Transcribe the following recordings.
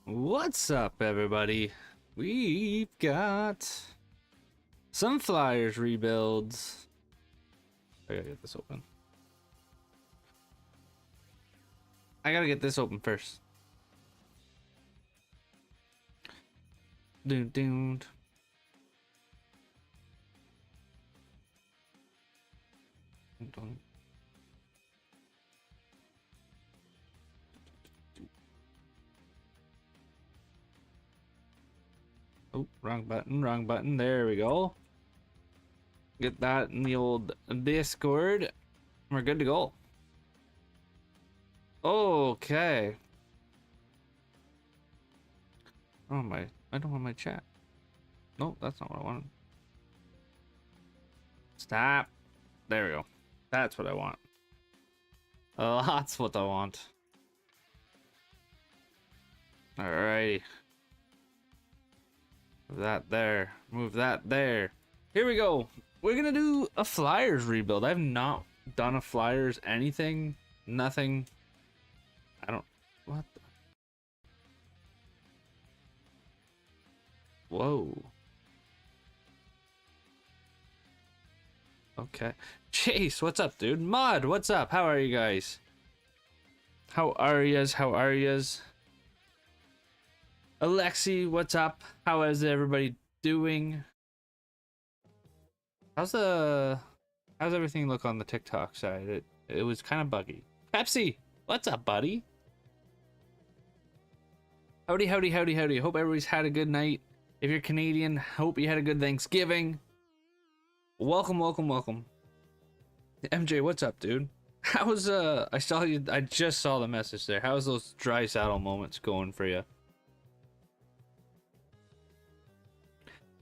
What's up, everybody? We've got some Flyers rebuilds. I gotta get this open. I gotta get this open first. Doon doon. Dun. Oh, wrong button, wrong button. There we go. Get that in the old Discord. We're good to go. Okay. Oh my, I don't want my chat. Nope, that's not what I wanted. Stop. There we go. That's what I want. That's what I want. Alrighty. Move that there. Move that there. Here we go. We're gonna do a Flyers rebuild. I've not done a Flyers anything. Nothing. I don't. What the? Whoa. Okay. Chase, what's up, dude? Mod, what's up? How are you guys? How are yas? How are yas? Alexi, what's up? How is everybody doing? How's everything look on the TikTok side? It was kind of buggy. Pepsi, what's up, buddy? Howdy, howdy, howdy, howdy. Hope everybody's had a good night. If you're Canadian, hope you had a good Thanksgiving. Welcome, welcome, welcome. MJ, what's up, dude? How's I saw you. I just saw the message there. How's those dry saddle moments going for you?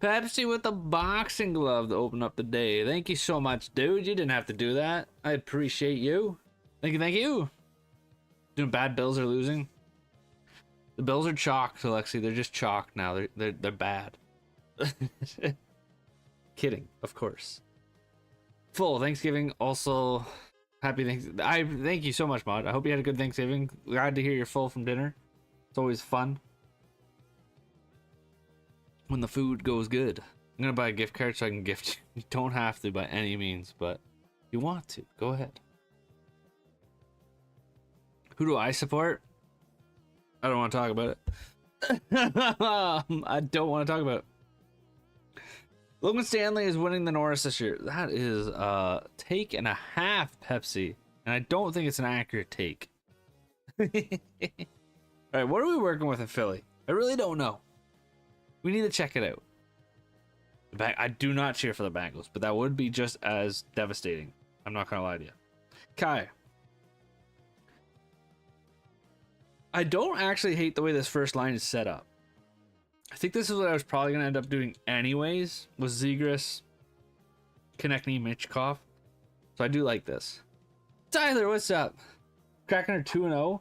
Pepsi with the boxing glove to open up the day. Thank you so much, dude. You didn't have to do that. I appreciate you. Thank you, thank you. Doing bad. Bills are losing. The Bills are chalked, Alexi. They're just chalked now. They're bad. Kidding, of course. Full Thanksgiving. Also, happy Thanksgiving. I thank you so much, Mod. I hope you had a good Thanksgiving. Glad to hear you're full from dinner. It's always fun when the food goes good. I'm gonna buy a gift card so I can gift you. You don't have to by any means, but if you want to, go ahead. Who do I support? I don't want to talk about it. I don't want to talk about it. Logan Stanley is winning the Norris this year. That is a take and a half, Pepsi. And I don't think it's an accurate take. All right, what are we working with in Philly? I really don't know. We need to check it out. I do not cheer for the Bengals, but that would be just as devastating. I'm not going to lie to you. Kai. I don't actually hate the way this first line is set up. I think this is what I was probably going to end up doing anyways, was Zegras, Konechny, Michkov. So I do like this. Tyler, what's up? Cracking her 2-0?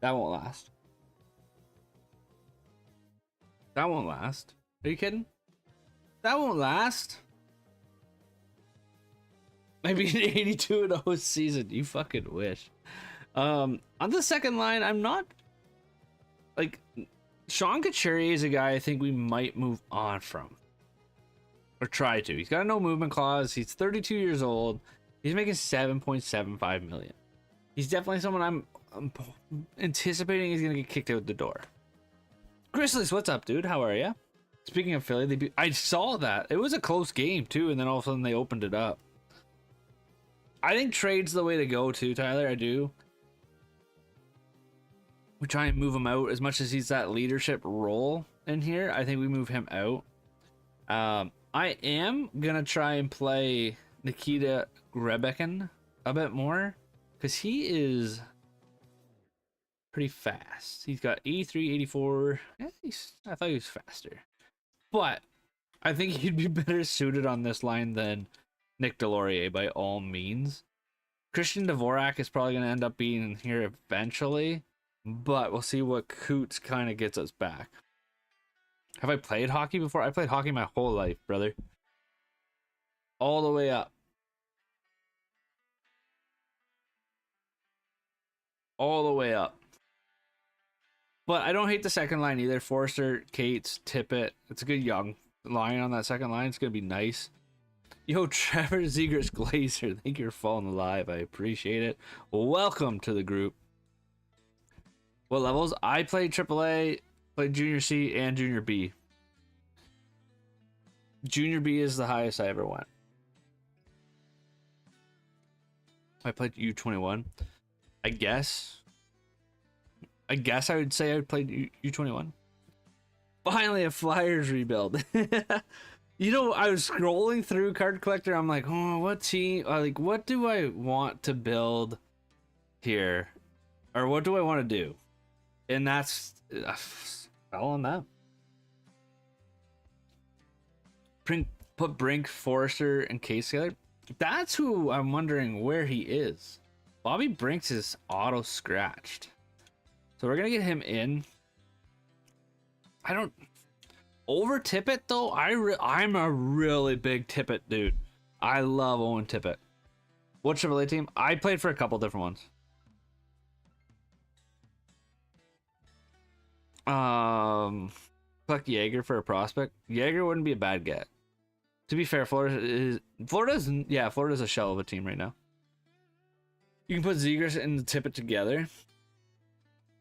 That won't last. That won't last. Are you kidding? That won't last. Maybe an 82-0 season. You fucking wish. On the second line, I'm not like Sean Couturier is a guy I think we might move on from or try to. He's got a no movement clause. He's 32 years old. He's making 7.75 million. He's definitely someone I'm anticipating he's gonna get kicked out the door. Grizzlies, what's up, dude? How are you? Speaking of Philly, I saw that it was a close game too, and then all of a sudden they opened it up. I think trade's the way to go too, Tyler. I do. We try and move him out as much as he's that leadership role in here. I think we move him out. I am gonna try and play Nikita Grebekin a bit more because he is pretty fast. He's got 83, 84. I thought he was faster, but I think he'd be better suited on this line than Nick Delorier by all means. Christian Dvorak is probably gonna end up being here eventually. But we'll see what Coots kind of gets us back. Have I played hockey before? I played hockey my whole life, brother. All the way up. All the way up. But I don't hate the second line either. Forster, Cates, Tippett. It's a good young line on that second line. It's gonna be nice. Yo, Trevor Zegers Glazer, thank you for following the live. I appreciate it. Welcome to the group. What levels? I played AAA, played Junior C, and Junior B. Junior B is the highest I ever went. I played U21. I guess I would say I played U21. Finally, a Flyers rebuild. You know, I was scrolling through Card Collector. I'm like, oh, what team? Like, what do I want to build here, or what do I want to do? And that's fell on that. Put Brink, Forrester, and Case together. That's who I'm wondering where he is. Bobby Brinks is auto scratched, so we're gonna get him in. I don't. Over Tippett though, I'm a really big Tippett dude. I love Owen Tippett. What AAA team? I played for a couple different ones. Fuck Jaeger for a prospect. Jaeger wouldn't be a bad get. To be fair, Florida's a shell of a team right now. You can put Zegers and the Tippett together.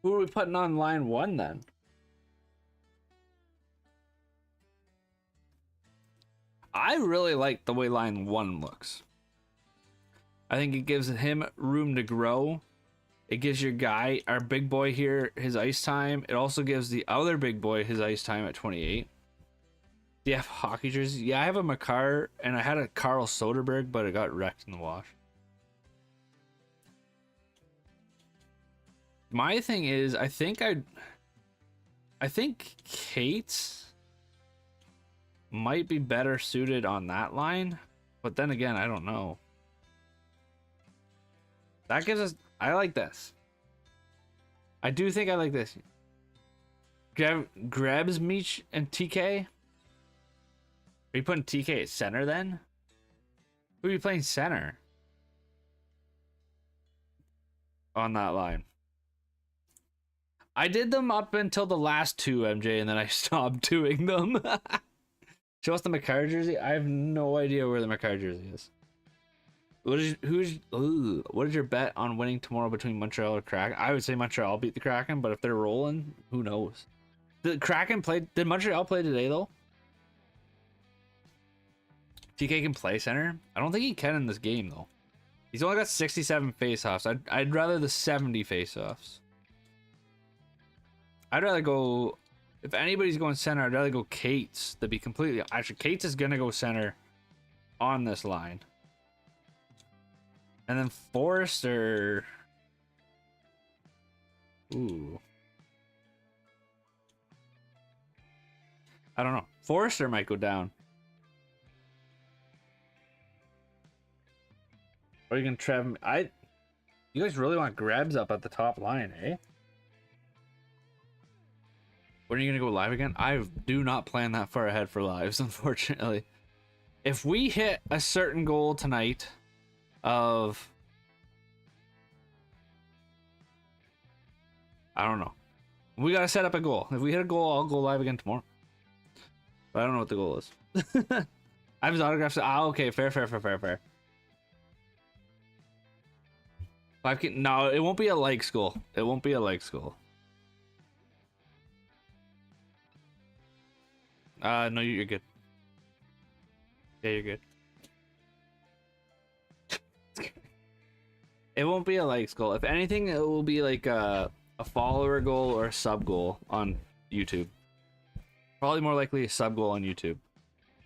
Who are we putting on line 1 then? I really like the way line 1 looks. I think it gives him room to grow. It gives your guy, our big boy here, his ice time. It also gives the other big boy his ice time at 28. Do you have hockey jerseys? Yeah, I have a Makar, and I had a Carl Soderberg, but it got wrecked in the wash. My thing is, I think Kate might be better suited on that line, but then again, I don't know. That gives us. I like this. I do think I like this. Grabs Meech and TK. Are you putting TK at center then? Who are you playing center on that line? I did them up until the last 2, MJ, and then I stopped doing them. Show us the Makar jersey. I have no idea where the Makar jersey is. What is your bet on winning tomorrow between Montreal or Kraken? I would say Montreal beat the Kraken, but if they're rolling, who knows? The Kraken played. Did Montreal play today though? TK can play center. I don't think he can in this game though. He's only got 67 faceoffs. I'd rather the 70 faceoffs. I'd rather go. If anybody's going center, I'd rather go Cates. To be completely actually, Cates is gonna go center on this line, and then Forrester. Ooh, I don't know. Forrester might go down. Or you can Trev. You guys really want Grabs up at the top line, eh? When are you gonna go live again? I do not plan that far ahead for lives, unfortunately. If we hit a certain goal tonight of, I don't know. We gotta set up a goal. If we hit a goal, I'll go live again tomorrow. But I don't know what the goal is. I have his autographs. Okay, fair. 5K. No, it won't be a like school. It won't be a like school. No, you're good. Yeah, you're good. It won't be a likes goal. If anything, it will be like a follower goal or a sub goal on YouTube. Probably more likely a sub goal on YouTube.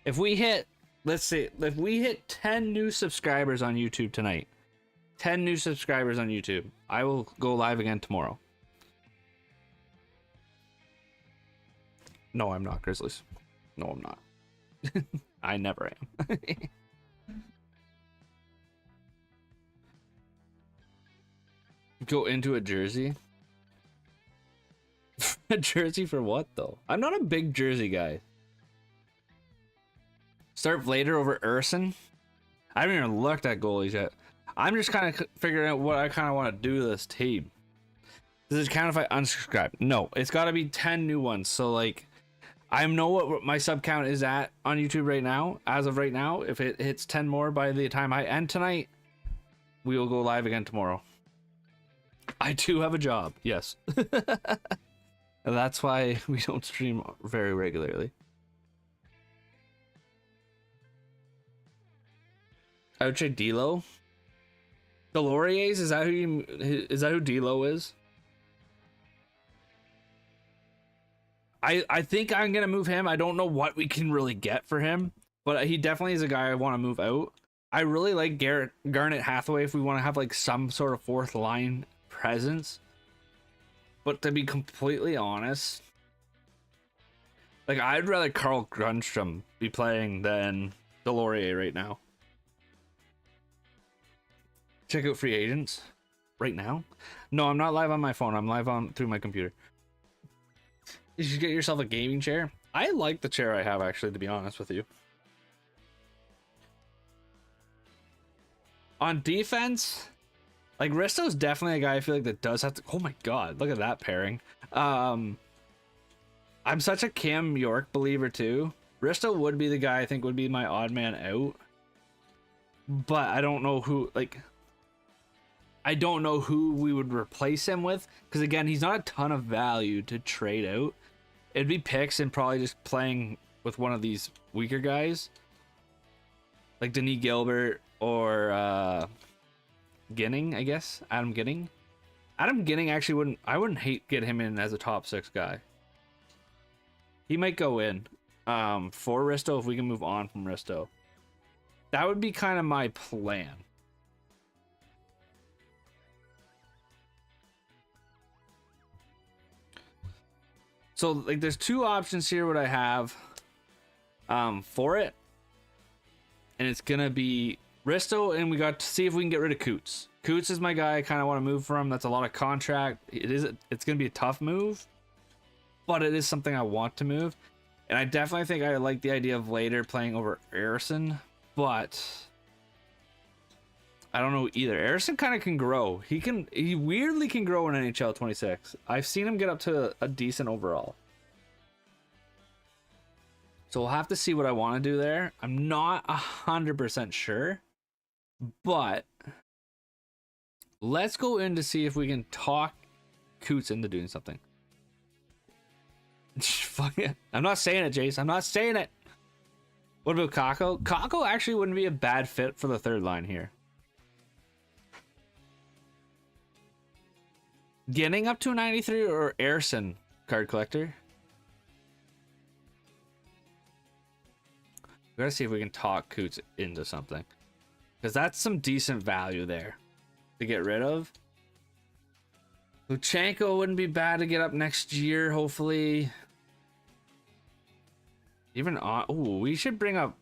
If we hit, let's say, if we hit 10 new subscribers on YouTube tonight, 10 new subscribers on YouTube, I will go live again tomorrow. No, I'm not, Grizzlies. No, I'm not. I never am. Go into a jersey? A jersey for what, though? I'm not a big jersey guy. Start Vlader over Urson? I haven't even looked at goalies yet. I'm just kind of figuring out what I kind of want to do to this team. Does it count if I unsubscribe? No, it's got to be 10 new ones. So like, I know what my sub count is at on YouTube right now. As of right now, if it hits 10 more by the time I end tonight, we will go live again tomorrow. I do have a job, yes. And that's why we don't stream very regularly. I would say D'Lo. Deloriers, is that who D'Lo is? I think I'm gonna move him. I don't know what we can really get for him, but he definitely is a guy I want to move out. I really like Garnet Hathaway if we want to have like some sort of fourth line presence. But to be completely honest, like I'd rather Carl Grundstrom be playing than Delorier right now. Check out free agents right now. No, I'm not live on my phone. I'm live on through my computer. You should get yourself a gaming chair. I like the chair I have, actually, to be honest with you. On defense, like Risto's definitely a guy I feel like that does have to. Oh my god, look at that pairing. I'm such a Cam York believer too. Risto would be the guy I think would be my odd man out, but I don't know who. Like, I don't know who we would replace him with, because again, he's not a ton of value to trade out. It'd be picks and probably just playing with one of these weaker guys, like Denis Gilbert or Ginning, I guess. Adam Ginning. Adam Ginning actually I wouldn't hate get him in as a top 6 guy. He might go in for Risto if we can move on from Risto. That would be kind of my plan. So like there's 2 options here what I have for it. And it's gonna be Risto, and we got to see if we can get rid of Coots. Coots is my guy I kind of want to move from. That's a lot of contract. It's gonna be a tough move, but it is something I want to move. And I definitely think I like the idea of later playing over Arison, but I don't know either. Arison kind of can grow. He weirdly can grow in NHL 26. I've seen him get up to a decent overall. So we'll have to see what I want to do there. I'm not 100% sure, but let's go in to see if we can talk Coots into doing something. Fuck it. I'm not saying it, Jace. I'm not saying it. What about Kako? Kako actually wouldn't be a bad fit for the third line here. Getting up to a 93 or Arison card collector? We gotta see if we can talk Coots into something, because that's some decent value there to get rid of. Luchenko wouldn't be bad to get up next year, hopefully. Even on, ooh, we should bring up.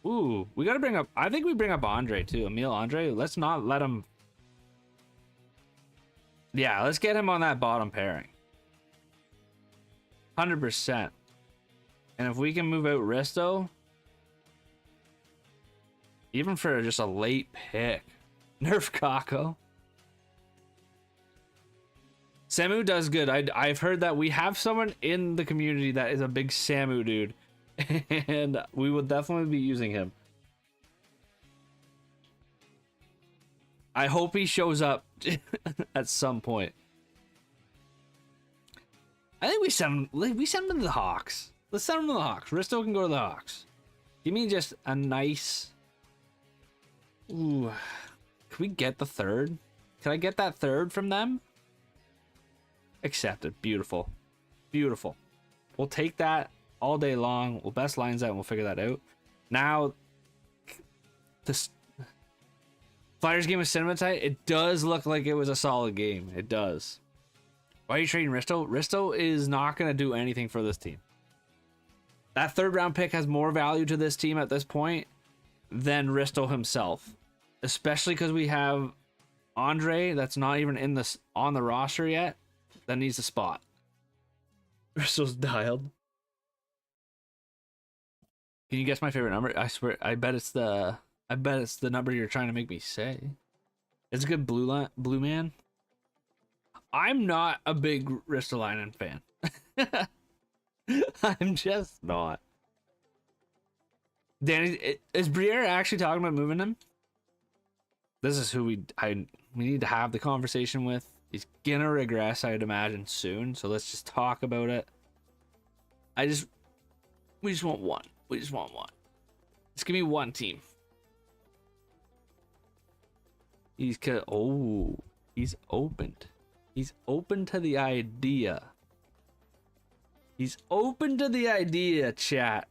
Ooh, we gotta bring up. I think we bring up Andre too, Emil Andre. Let's not let him. Yeah, let's get him on that bottom pairing. 100%. And if we can move out Risto, even for just a late pick, nerf Kako. Samu does good. I've heard that we have someone in the community that is a big Samu dude, and we will definitely be using him. I hope he shows up at some point. I think we send him to the Hawks. Let's send him to the Hawks. Risto can go to the Hawks. Give me just a nice. Ooh, can we get the third? Can I get that third from them? Accepted. Beautiful, beautiful. We'll take that all day long. We'll best lines that and we'll figure that out. Now, this Flyers game with Cinematite, it does look like it was a solid game. It does. Why are you trading Risto? Risto is not going to do anything for this team. That 3rd round pick has more value to this team at this point than Risto himself. Especially because we have Andre that's not even on the roster yet that needs a spot. Risto's dialed. Can you guess my favorite number? I swear, I bet it's the number you're trying to make me say. It's a good blue man. I'm not a big Ristolainen fan. I'm just not. Danny, is Briere actually talking about moving him? This is who we need to have the conversation with. He's gonna regress, I'd imagine, soon. So let's just talk about it. We just want one. We just want one. Just give me one team. He's opened. He's open to the idea. He's open to the idea, chat.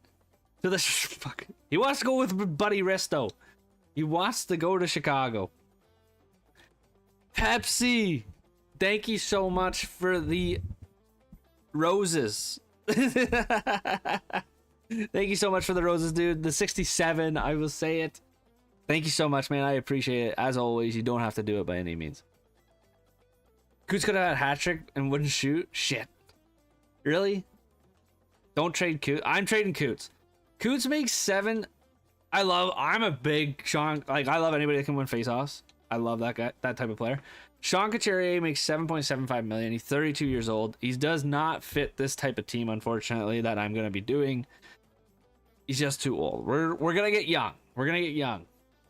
To the fuck. He wants to go with Buddy Risto. He wants to go to Chicago. Pepsi, thank you so much for the roses. Thank you so much for the roses, dude. The 67, I will say it. Thank you so much, man. I appreciate it. As always, you don't have to do it by any means. Coots could have had a hat trick and wouldn't shoot. Shit. Really? Don't trade Coots. I'm trading Coots. Coots makes 7. I'm a big Sean. Like, I love anybody that can win faceoffs. I love that guy, that type of player. Sean Couturier makes 7.75 million. He's 32 years old. He does not fit this type of team, unfortunately, that I'm gonna be doing. He's just too old. We're gonna get young. We're gonna get young.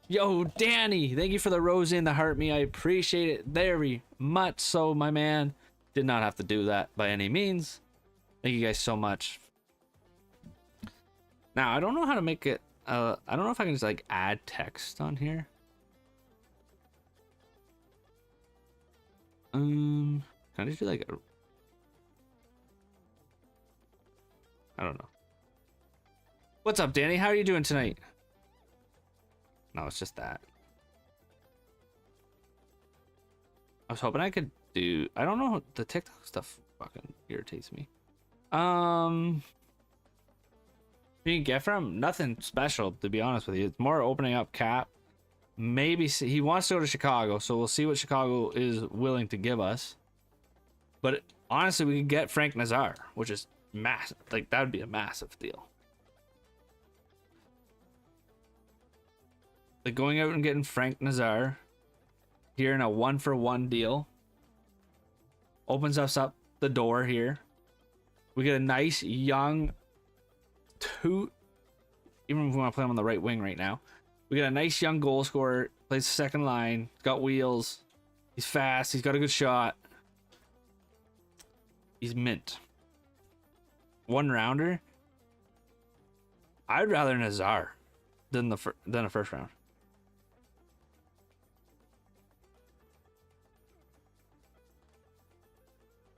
Yo, Danny, thank you for the rose in the heart me. I appreciate it very much. So, my man, did not have to do that by any means. Thank you guys so much. Now, I don't know how to make it. I don't know if I can just like add text on here. Can I just do like a... I don't know. What's up, Danny? How are you doing tonight? No, it's just that. I was hoping I could do... I don't know. The TikTok stuff fucking irritates me. You can get from nothing special, to be honest with you. It's more opening up cap. Maybe he wants to go to Chicago, so we'll see what Chicago is willing to give us. But honestly, we could get Frank Nazar, which is massive. Like, that would be a massive deal. Like, going out and getting Frank Nazar here in a 1-for-1 deal opens us up the door here. We get a nice young even if we want to play him on the right wing right now. We got a nice young goal scorer, plays second line, got wheels, he's fast, he's got a good shot. He's mint. 1-rounder. I'd rather Nazar than a first round.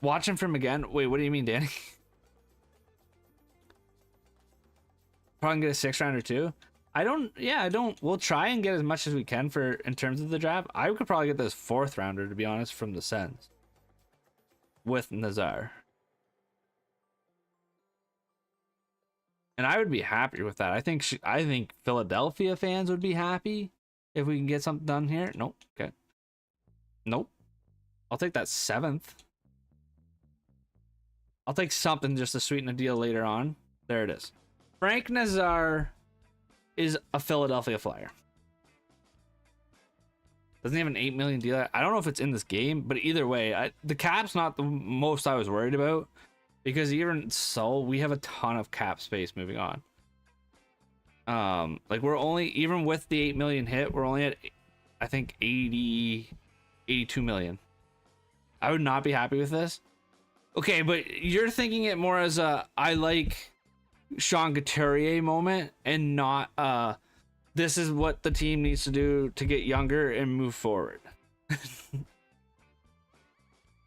Watch him from again. Wait, what do you mean, Danny? Probably get a 6-rounder too. I don't. We'll try and get as much as we can for in terms of the draft. I could probably get this 4th-rounder, to be honest, from the Sens with Nazar, and I would be happy with that. I think Philadelphia fans would be happy if we can get something done here. Nope. Okay. Nope. I'll take that 7th. I'll take something just to sweeten the deal later on. There it is. Frank Nazar is a Philadelphia Flyer. Doesn't he have an $8 million deal? I don't know if it's in this game, but either way, the cap's not the most I was worried about, because even so, we have a ton of cap space moving on. Like, we're only, even with the 8 million hit, we're only at, I think, 82 million. I would not be happy with this. Okay, but you're thinking it more as a I like Sean Couturier moment, and not this is what the team needs to do to get younger and move forward.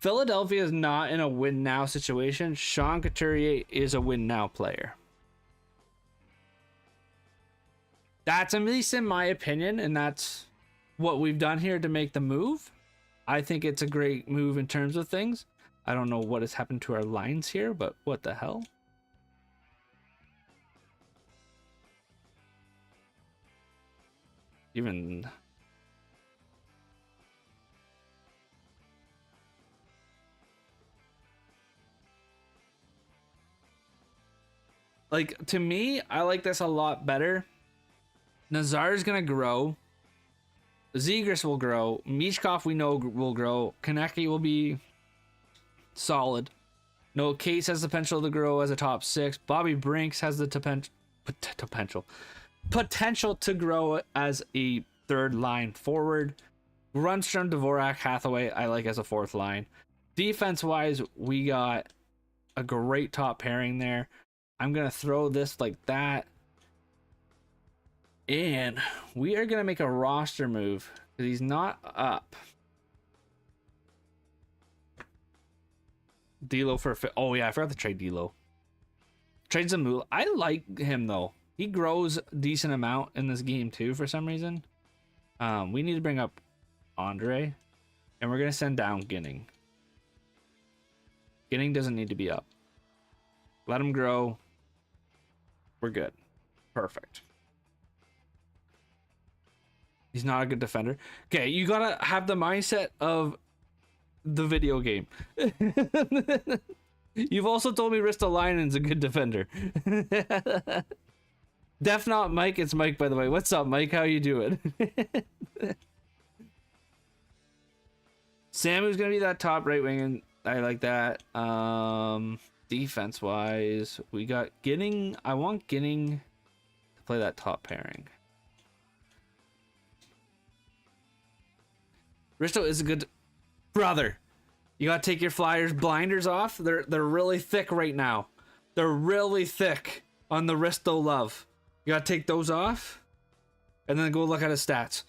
Philadelphia is not in a win now situation. Sean Couturier is a win now player. That's at least in my opinion, and that's what we've done here to make the move. I think it's a great move in terms of things. I don't know what has happened to our lines here, but what the hell? Even like, to me, I like this a lot better. Nazar's gonna grow. Zegras will grow. Michkov, we know, will grow. Konecny will be Solid. Noah Case has the potential to grow as a top 6. Bobby Brinks has the potential to grow as a third line forward. Runstrom, Dvorak, Hathaway, I like as a fourth line. Defense wise, we got a great top pairing there. I'm going to throw this like that. And we are going to make a roster move because he's not up. D'Lo for oh yeah, I forgot to trade D'Lo. Trade Zamula. I like him though. He grows a decent amount in this game too for some reason. We need to bring up Andre, and we're gonna send down Ginning. Ginning doesn't need to be up. Let him grow. We're good. Perfect. He's not a good defender. Okay, you gotta have the mindset of the video game. You've also told me Ristolainen's a good defender. Def not Mike, it's Mike, by the way. What's up, Mike? How you doing? Samu's gonna be that top right wing, and I like that. Defense wise, we got Ginning. I want Ginning to play that top pairing. Risto is a good brother. You gotta take your Flyers blinders off. They're really thick right now. They're really thick on the Risto love. You gotta take those off, and then go look at his stats.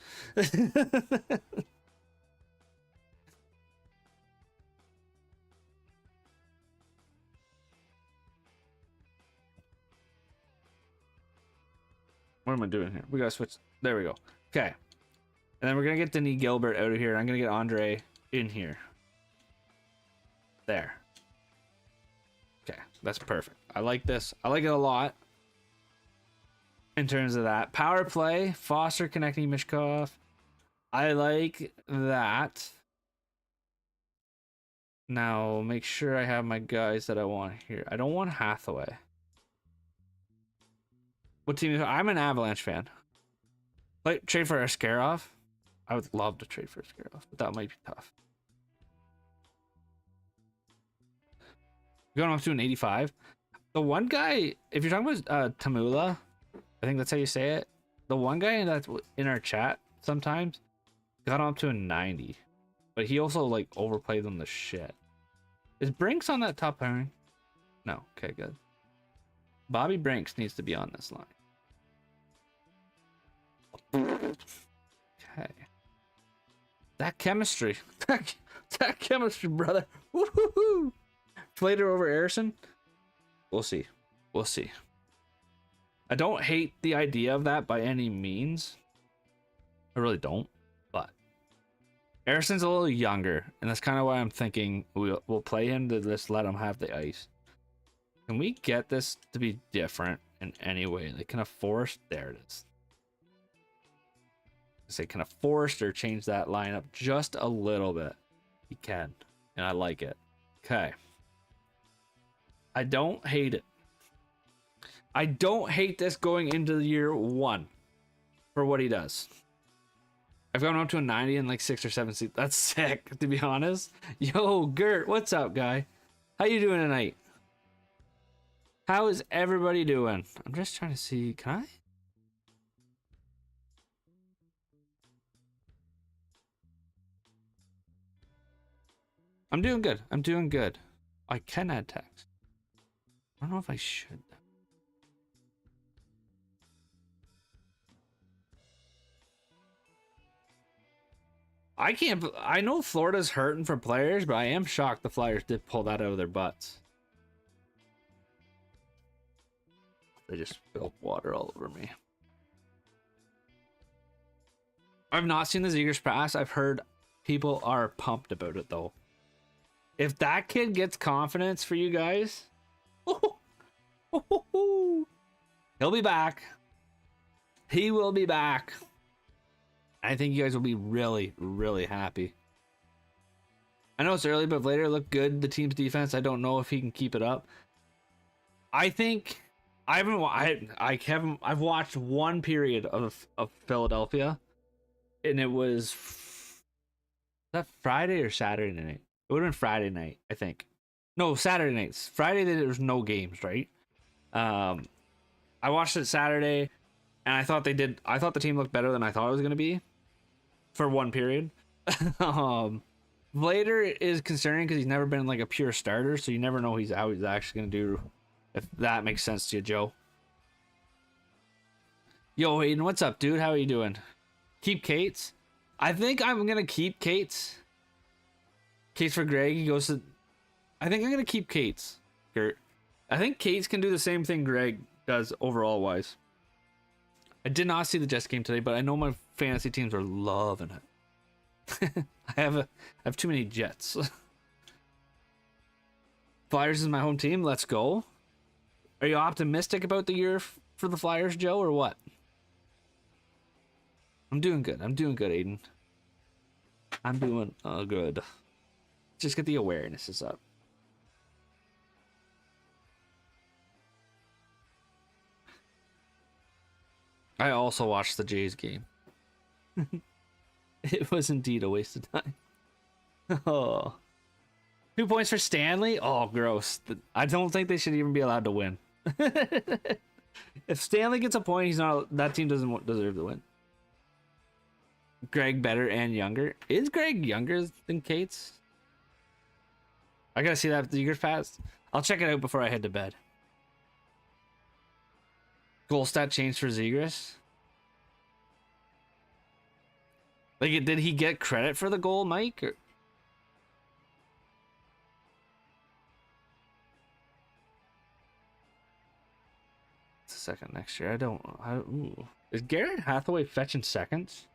What am I doing here? We gotta switch. There we go. Okay. And then we're gonna get Denis Gilbert out of here. I'm gonna get Andre in here. There. Okay, that's perfect. I like this. I like it a lot. In terms of that. Power play, Foster connecting Mishkov. I like that. Now, make sure I have my guys that I want here. I don't want Hathaway. What team is I'm an Avalanche fan. Like, trade for Askarov. I would love to trade for Askarov, but that might be tough. Going up to an 85. The one guy, if you're talking about Tamula, I think that's how you say it. The one guy that's in our chat sometimes got up to a 90, but he also like overplayed them the shit. Is Brinks on that top pairing? No. Okay, good. Bobby Brinks needs to be on this line. Okay. That chemistry. that chemistry, brother. Woo-hoo-hoo. Flater over Harrison. We'll see. We'll see. I don't hate the idea of that by any means. I really don't. But Harrison's a little younger, and that's kind of why I'm thinking we'll play him to just let him have the ice. Can we get this to be different in any way? Like, can a force? There it is. Say, can a Forrester change that lineup just a little bit? He can, and I like it. Okay. I don't hate it. I don't hate this going into year 1 for what he does. I've gone up to a 90 in like 6 or 7 seats. That's sick, to be honest. Yo, Gert, what's up, guy? How you doing tonight? How is everybody doing? I'm just trying to see. Can I? I'm doing good. I'm doing good. I can add text. I don't know if I should. I can't. I know Florida's hurting for players, but I am shocked the Flyers did pull that out of their butts. They just spilled water all over me. I've not seen the Zegers pass. I've heard people are pumped about it though. If that kid gets confidence for you guys, he'll be back. He will be back. I think you guys will be really, really happy. I know it's early, but later looked good. The team's defense, I don't know if he can keep it up. I think I've watched one period of Philadelphia, and it was that Friday or Saturday night. It would have been Friday night, I think. No, Saturday nights. Friday there was no games, right? Um, I watched it Saturday, and I thought the team looked better than I thought it was gonna be for one period. um, Later is concerning because he's never been like a pure starter, so you never know how he's actually gonna do. If that makes sense to you, Joe. Yo, Hayden, what's up, dude? How are you doing? Keep Kate's. I think I'm gonna keep Kate's. Kate's for Greg. He goes to. I think I'm gonna keep Kate's. Gert. I think Kate's can do the same thing Greg does overall wise. I did not see the Jets game today, but I know my fantasy teams are loving it. I have too many Jets. Flyers is my home team. Let's go. Are you optimistic about the year for the Flyers, Joe, or what? I'm doing good. I'm doing good, Aiden. I'm doing good. Just get the awarenesses up. I also watched the Jays game. It was indeed a waste of time. Oh. 2 points for Stanley? Oh, gross. I don't think they should even be allowed to win. If Stanley gets a point, he's not. That team doesn't deserve to win. Greg better and younger. Is Greg younger than Kate's? I gotta see that Zegers pass. I'll check it out before I head to bed. Goal stat change for Zegers. Like, did he get credit for the goal, Mike? Or... It's a second next year. I don't. Ooh. Is Garrett Hathaway fetching seconds?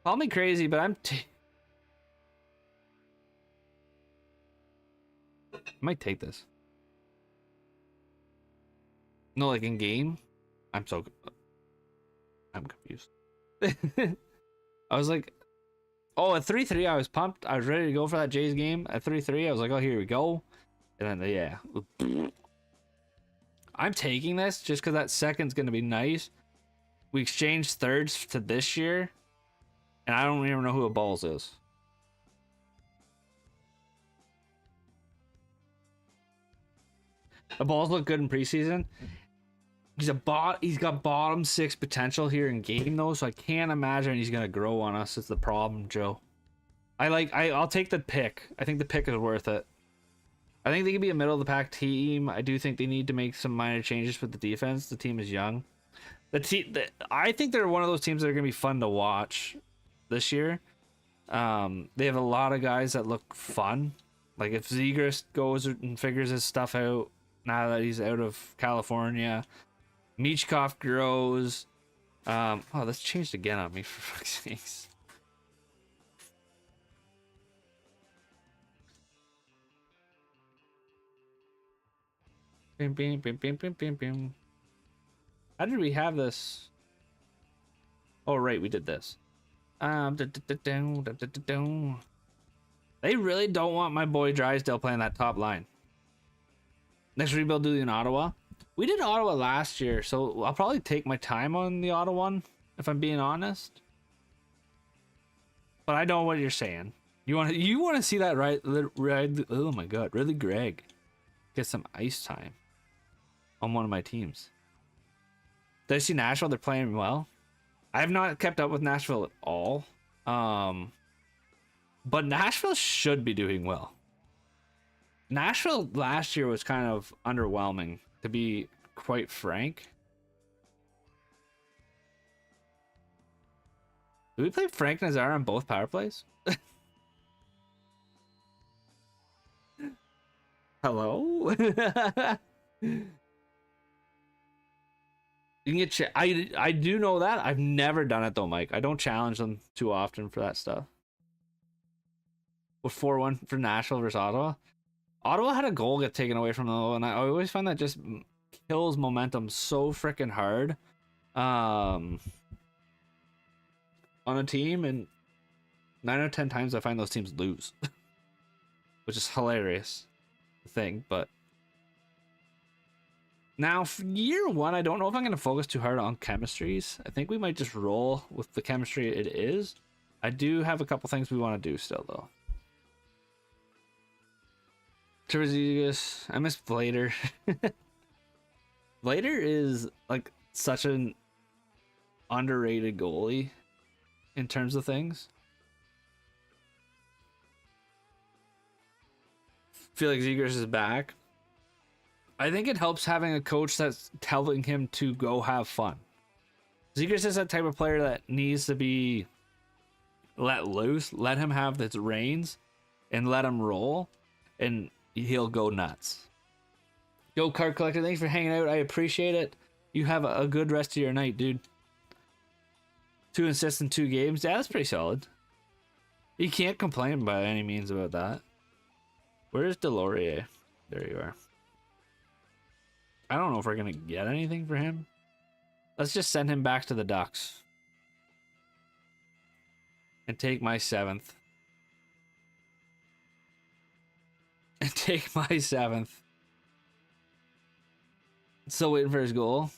Call me crazy, but I might take this. No, like in game? I'm confused. I was like, oh, at 3-3, I was pumped. I was ready to go for that Jays game. At 3-3, I was like, oh, here we go. And then, yeah. I'm taking this just because that second's going to be nice. We exchanged thirds to this year. And I don't even know who a Balls is. The Balls look good in preseason. He's got bottom 6 potential here in game though, so I can't imagine he's gonna grow on us. Is the problem, Joe. I'll take the pick. I think the pick is worth it. I think they can be a middle of the pack team. I do think they need to make some minor changes with the defense. The team is young. I think they're one of those teams that are gonna be fun to watch this year. They have a lot of guys that look fun. Like if Zegers goes and figures his stuff out now that he's out of California, Michkov grows. Oh, that's changed again on me, for fuck's sakes. Bim, bim, bim, bim, bim, bim, bim. How did we have this? Oh, right, we did this. They really don't want my boy Drysdale playing that top line. Next rebuild do in Ottawa. We did Ottawa last year, so I'll probably take my time on the Ottawa one, if I'm being honest. But I know what you're saying. You want to see that right? Oh my God, really, Greg, get some ice time on one of my teams. Did I see Nashville? They're playing well. I have not kept up with Nashville at all. But Nashville should be doing well. Nashville last year was kind of underwhelming, to be quite frank. Did we play Frank Nazar on both power plays? Hello? You can get I do know that. I've never done it though, Mike. I don't challenge them too often for that stuff. With 4-1 for Nashville versus Ottawa. Ottawa had a goal get taken away from them, and I always find that just kills momentum so freaking hard on a team, and 9 out of 10 times I find those teams lose. Which is hilarious thing, but Now, for year one, I don't know if I'm going to focus too hard on chemistries. I think we might just roll with the chemistry it is. I do have a couple things we want to do still, though. Trevizius, I miss Blader. Blader is like such an underrated goalie in terms of things. Feel like Zegers is back. I think it helps having a coach that's telling him to go have fun. Zegers is that type of player that needs to be let loose, let him have the reins, and let him roll, and he'll go nuts. Yo, Card Collector, thanks for hanging out. I appreciate it. You have a good rest of your night, dude. 2 assists in 2 games. Yeah, that's pretty solid. You can't complain by any means about that. Where's Delorier? There you are. I don't know if we're going to get anything for him. Let's just send him back to the Ducks. And take my 7th. And take my 7th. Still waiting for his goal.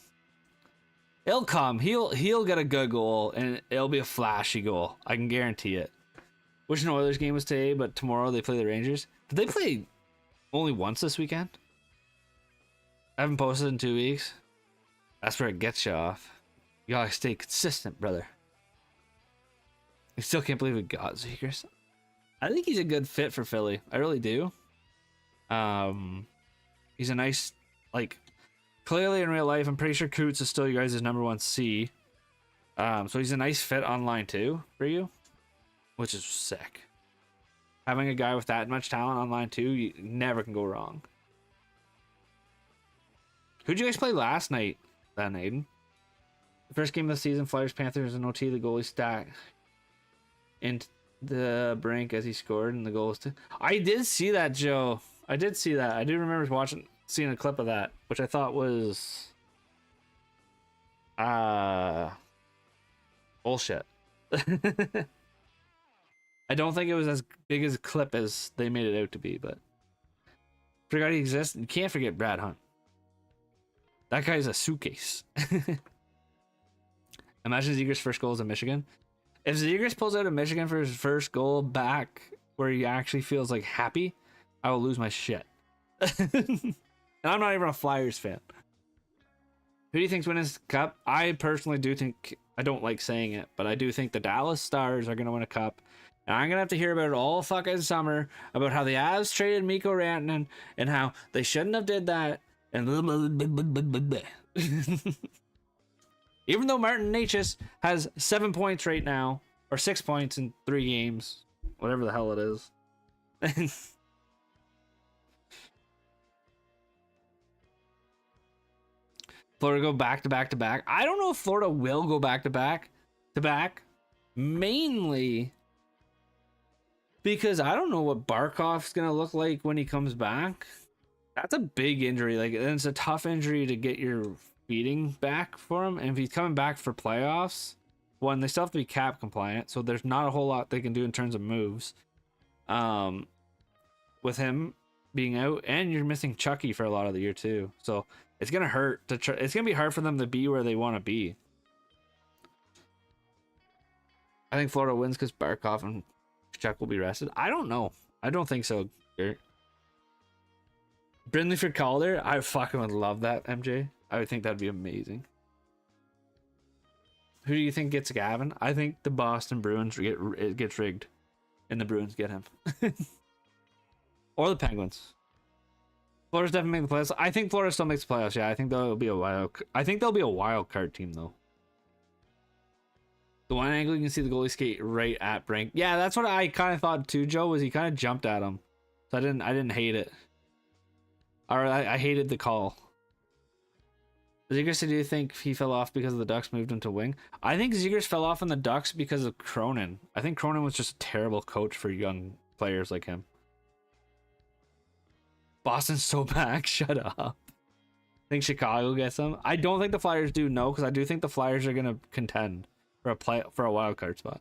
It'll come. He'll get a good goal, and it'll be a flashy goal. I can guarantee it. Wish no Oilers game was today, but tomorrow they play the Rangers. Did they play only once this weekend? I haven't posted in 2 weeks. That's where it gets you off. You gotta stay consistent, brother. I still can't believe we got Zegers. I think he's a good fit for Philly. I really do. He's a nice, like, clearly in real life, I'm pretty sure Coots is still you guys' #1 C. So he's a nice fit online too for you, which is sick. Having a guy with that much talent online too, you never can go wrong. Who'd you guys play last night then, Aiden? The first game of the season, Flyers Panthers and OT, the goalie stacked into the brink as he scored, and the goal was I did see that, Joe. I did see that. I do remember seeing a clip of that, which I thought was bullshit. I don't think it was as big as a clip as they made it out to be, but forgot he exists. You can't forget Brad Hunt. That guy's a suitcase. Imagine Zegers' first goal is in Michigan. If Zegers pulls out of Michigan for his first goal back where he actually feels like happy, I will lose my shit. And I'm not even a Flyers fan. Who do you think's winning this cup? I personally do think, I don't like saying it, but I do think the Dallas Stars are going to win a cup. And I'm going to have to hear about it all fucking summer about how the Avs traded Mikko Rantanen and how they shouldn't have did that. And even though Martin Necas has 7 points right now, or 6 points in 3 games, whatever the hell it is. Florida go back to back to back. I don't know if Florida will go back to back to back, mainly because I don't know what Barkov's gonna look like when he comes back. That's a big injury. Like, and it's a tough injury to get your feeding back for him. And if he's coming back for playoffs, one, they still have to be cap compliant, so there's not a whole lot they can do in terms of moves. With him being out, and you're missing Chucky for a lot of the year too, so it's gonna hurt to try. It's gonna be hard for them to be where they want to be. I think Florida wins because Barkov and Chuck will be rested. I don't know. I don't think so, Gert. Brindley for Calder, I fucking would love that, MJ. I would think that'd be amazing. Who do you think gets Gavin? I think the Boston Bruins it gets rigged, and the Bruins get him, or the Penguins. Florida's definitely making the playoffs. I think Florida still makes the playoffs. Yeah, I think they'll be a wild card team though. The one angle you can see the goalie skate right at Brink. Yeah, that's what I kind of thought too, Joe. Was he kind of jumped at him? So I didn't hate it. Or I hated the call. Zegers, do you think he fell off because the Ducks moved him to wing? I think Zegers fell off on the Ducks because of Cronin. I think Cronin was just a terrible coach for young players like him. Boston's so back. Shut up. Think Chicago gets them? I don't think the Flyers do, no, because I do think the Flyers are going to contend for a wild card spot.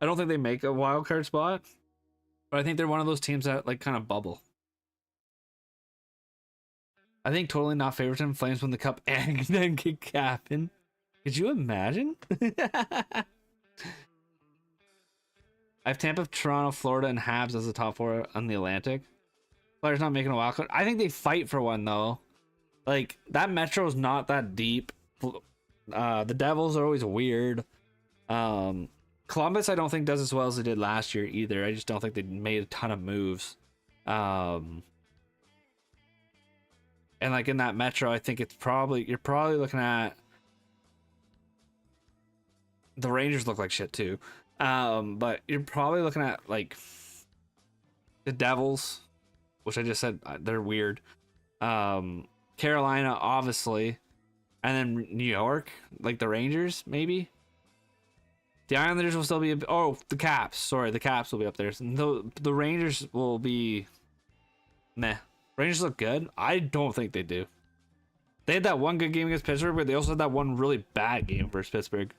I don't think they make a wild card spot, but I think they're one of those teams that like kind of bubble. I think totally not favoritism. Flames win the cup and then get captain. Could you imagine? I have Tampa, Toronto, Florida, and Habs as the top 4 on the Atlantic. Flyers not making a wild card. I think they fight for one though. Like that Metro is not that deep. The Devils are always weird. Columbus I don't think does as well as they did last year either. I just don't think they made a ton of moves. And like in that Metro, I think you're probably looking at the Rangers look like shit too. But you're probably looking at like the Devils, which I just said they're weird. Carolina, obviously, and then New York, like the Rangers, maybe. The Islanders will still be. The Caps. Sorry, the Caps will be up there. The Rangers will be. Meh. Rangers look good. I don't think they do. They had that one good game against Pittsburgh, but they also had that one really bad game versus Pittsburgh.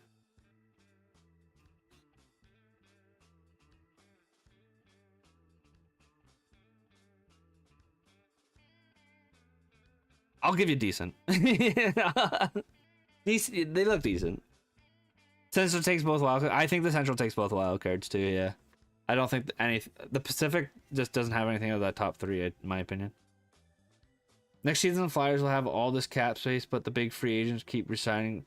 I'll give you decent. Decent. They look decent. Central takes both wild cards. I think the Central takes both wild cards too. Yeah, I don't think the Pacific just doesn't have anything of that top 3 in my opinion. Next season, the Flyers will have all this cap space, but the big free agents keep resigning.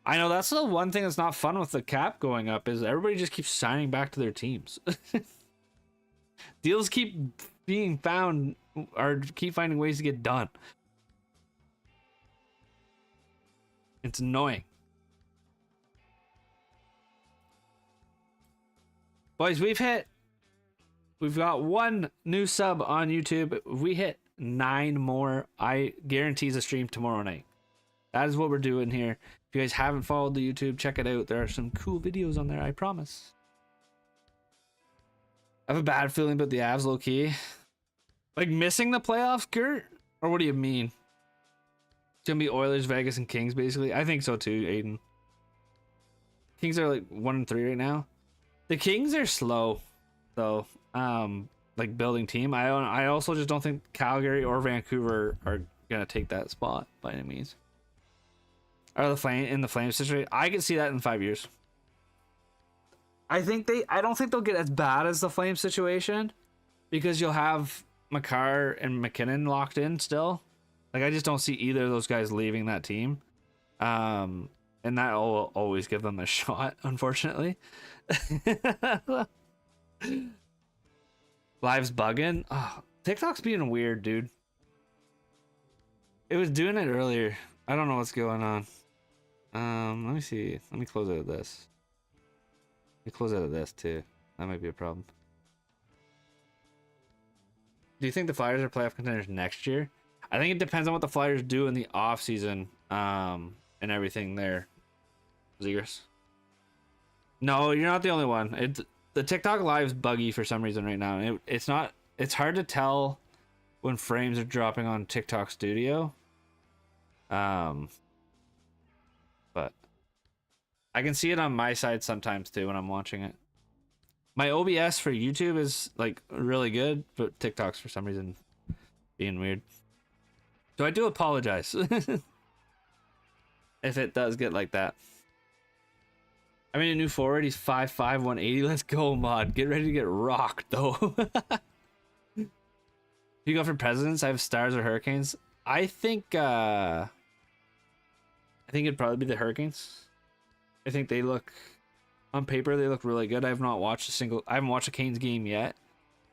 I know that's the one thing that's not fun with the cap going up is everybody just keeps signing back to their teams. Deals keep being found or keep finding ways to get done. It's annoying. Boys, we've got 1 new sub on YouTube. If we hit 9 more, I guarantees a stream tomorrow night. That is what we're doing here. If you guys haven't followed the YouTube, check it out. There are some cool videos on there, I promise. I have a bad feeling about the Avs low key. Like missing the playoffs, Kurt? Or what do you mean? It's gonna be Oilers, Vegas, and Kings, basically. I think so too, Aiden. Kings are like 1-3 right now. The Kings are slow, though. Like building team. I also just don't think Calgary or Vancouver are gonna take that spot by any means. Are the Flames situation? I can see that in 5 years. I don't think they'll get as bad as the Flames situation because you'll have Makar and McKinnon locked in still. Like I just don't see either of those guys leaving that team. And that will always give them a shot, unfortunately. Live's bugging. Oh, TikTok's being weird, dude. It was doing it earlier. I don't know what's going on. Let me see. Let me close out of this. Let me close out of this too. That might be a problem. Do you think the Flyers are playoff contenders next year? I think it depends on what the Flyers do in the off season, and everything there. Zegers. No, you're not the only one. The TikTok live's buggy for some reason right now. It's not. It's hard to tell when frames are dropping on TikTok Studio. But I can see it on my side sometimes too when I'm watching it. My OBS for YouTube is like really good, but TikTok's for some reason being weird. So I do apologize if it does get like that. I mean, a new forward. He's 5'5", 180. Let's go, mod. Get ready to get rocked, though. You go for presidents. I have Stars or Hurricanes. I think it'd probably be the Hurricanes. I think they look, on paper, they look really good. I haven't watched a Canes game yet,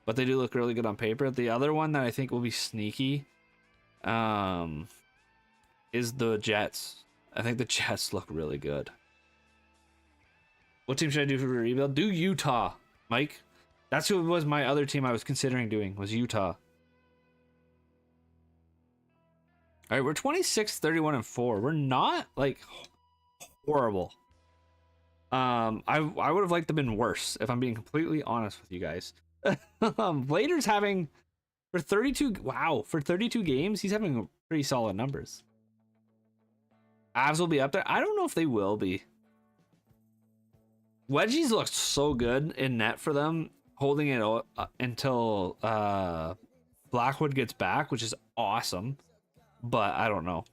but they do look really good on paper. The other one that I think will be sneaky, is the Jets. I think the Jets look really good. What team should I do for a rebuild? Do Utah, Mike. That's who was my other team I was considering doing, was Utah. All right, we're 26, 31, and 4. We're not like horrible. I would have liked to have been worse if I'm being completely honest with you guys. Blader's having for 32. Wow, for 32 games, he's having pretty solid numbers. Avs will be up there. I don't know if they will be. Wedgies looked so good in net for them, holding it until Blackwood gets back, which is awesome. but I don't know.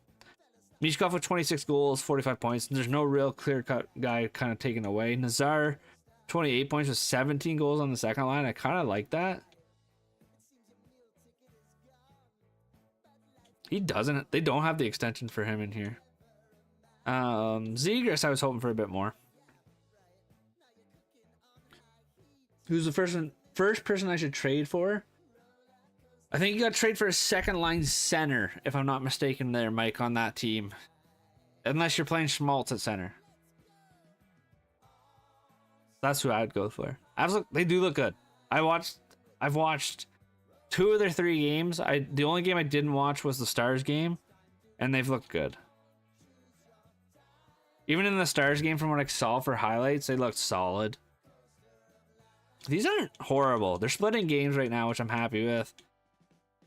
Mishkov with 26 goals, 45 points. There's no real clear-cut guy kind of taken away. Nazar, 28 points with 17 goals on the second line. I kind of like that. He doesn't. They don't have the extension for him in here. Zegras, I was hoping for a bit more. Who's the first person I should trade for? I think you got to trade for a second line center, if I'm not mistaken there, Mike, on that team. Unless you're playing Schmaltz at center. That's who I'd go for. They do look good. I've watched 2 of their 3 games. The only game I didn't watch was the Stars game, and they've looked good. Even in the Stars game, from what I saw for highlights, they looked solid. These aren't horrible. They're splitting games right now, which I'm happy with.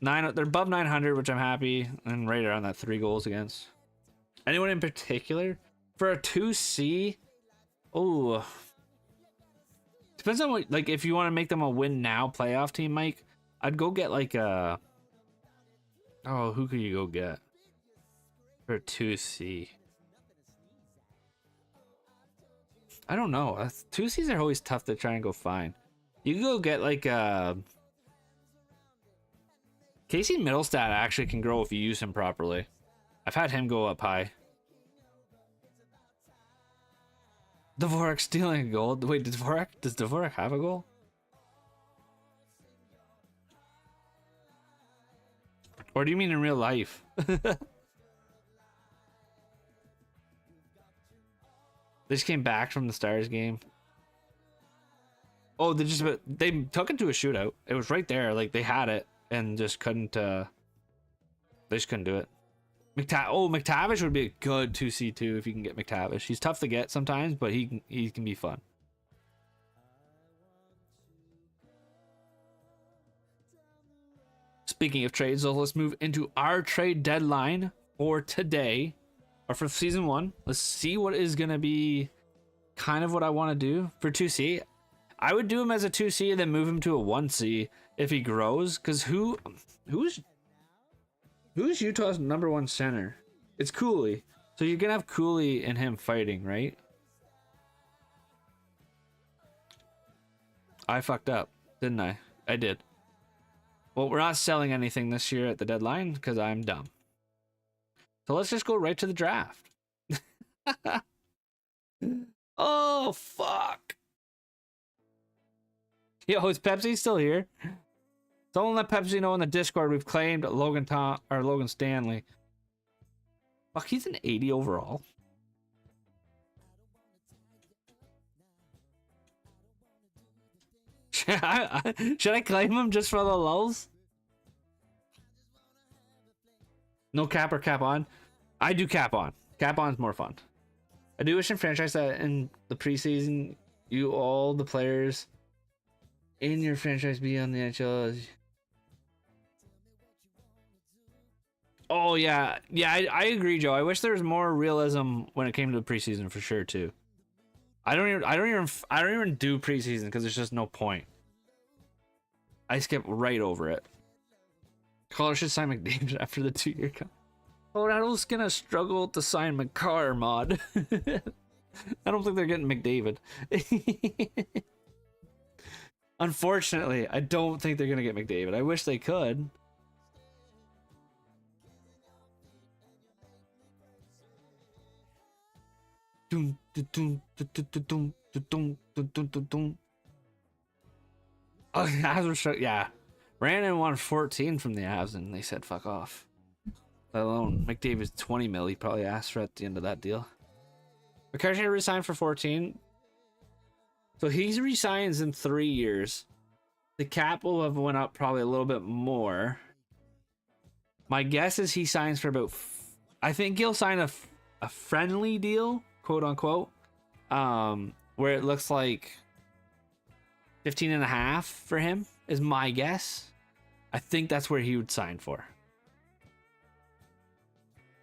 They're above 900, which I'm happy, and right around that 3 goals against. Anyone in particular for a 2C? Oh, depends on what. Like, if you want to make them a win now playoff team, Mike, I'd go get like a. Oh, who could you go get for a 2C? I don't know. 2Cs are always tough to try and go find. You can go get like Casey Middlestat actually can grow if you use him properly. I've had him go up high. Dvorak stealing a goal. Wait, does Dvorak have a goal? Or do you mean in real life? They just came back from the Stars game. Oh, they took it to a shootout. It was right there. Like, they had it and just couldn't they just couldn't do it. McTavish would be a good 2C2 if you can get McTavish. He's tough to get sometimes, but he can be fun. Speaking of trades, so let's move into our trade deadline for today, or for season 1. Let's see what is going to be kind of what I want to do for 2C. I would do him as a 2C and then move him to a 1C if he grows. Because who's Utah's #1 center? It's Cooley. So you're going to have Cooley and him fighting, right? I fucked up, didn't I? I did. Well, we're not selling anything this year at the deadline because I'm dumb. So let's just go right to the draft. Oh, fuck. Yo, is Pepsi still here? Someone let Pepsi know in the Discord we've claimed Logan Stanley. Fuck, he's an 80 overall. Should I claim him just for the lulz? No cap or cap on? I do cap on. Cap on's more fun. I do wish in franchise that in the preseason, all the players in your franchise be on the NHL. Oh yeah, I agree, Joe. I wish there was more realism when it came to the preseason for sure too. I don't even do preseason because there's just no point. I skip right over it. Caller should sign McDavid after the 2-year contract. Colorado's gonna struggle to sign McCarr, mod. I don't think they're getting McDavid. Unfortunately, I don't think they're gonna get McDavid. I wish they could. Oh, yeah. Brandon wanted 14 from the Avs, and they said fuck off. Let alone McDavid's 20 mil. He probably asked for at the end of that deal. McCarthy resigned for 14. So he resigns in 3 years. The cap will have went up probably a little bit more. My guess is he signs for about... I think he'll sign a friendly deal, quote unquote, where it looks like 15.5 for him is my guess. I think that's where he would sign for.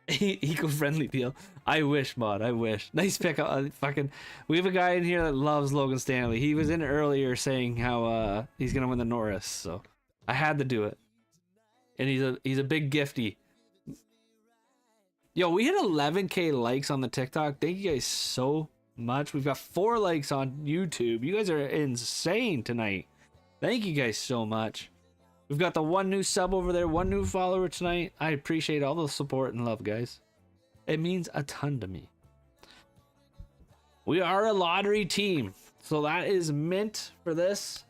Eco-friendly deal. I wish, mod. I wish. Nice pick. We have a guy in here that loves Logan Stanley. He was in earlier saying how he's gonna win the Norris, so I had to do it. And he's a big gifty. Yo, we hit 11K likes on the TikTok. Thank you guys so much. We've got 4 likes on YouTube. You guys are insane tonight. Thank you guys so much. We've got the 1 new sub over there, 1 new follower tonight. I appreciate all the support and love, guys. It means a ton to me. We are a lottery team, so that is mint for this.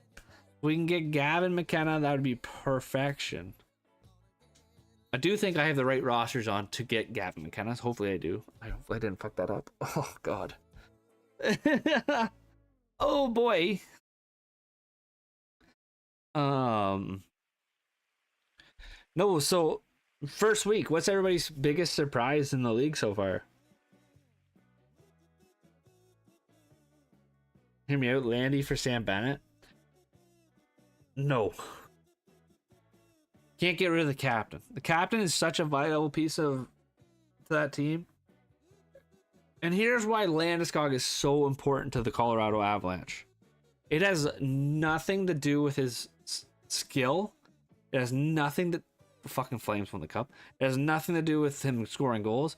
We can get Gavin McKenna. That would be perfection. I do think I have the right rosters on to get Gavin McKenna. Hopefully I do. Hopefully I didn't fuck that up. Oh, God. Oh, boy. No, so first week, what's everybody's biggest surprise in the league so far? Hear me out, Landy for Sam Bennett. No. Can't get rid of the captain. The captain is such a vital piece of to that team. And here's why Landeskog is so important to the Colorado Avalanche. It has nothing to do with his skill. It has nothing to... Fucking Flames won the cup. It has nothing to do with him scoring goals.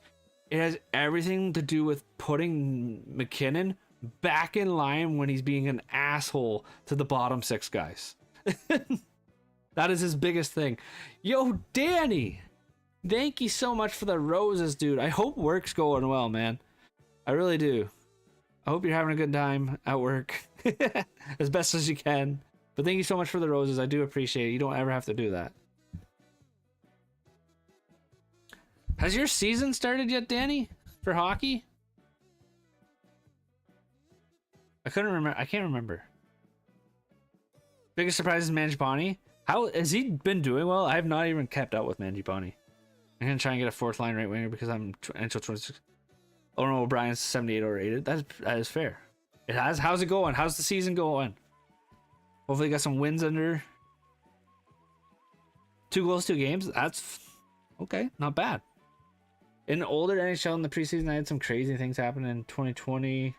It has everything to do with putting McKinnon back in line when he's being an asshole to the bottom 6 guys. That is his biggest thing. Yo, Danny! Thank you so much for the roses, dude. I hope work's going well, man. I really do. I hope you're having a good time at work. As best as you can. But thank you so much for the roses. I do appreciate it. You don't ever have to do that. Has your season started yet, Danny? For hockey? I couldn't remember. I can't remember. Biggest surprise is Mangiapane. How has he been doing well? I have not even kept up with Mangiapane. I'm gonna try and get a 4th line right winger because I'm NHL 26. Oh no, O'Brien's 78 overrated. That is fair. It has. How's it going? How's the season going? Hopefully, got some wins under. 2 goals, 2 games. That's okay. Not bad. In the older NHL in the preseason, I had some crazy things happen in 2020.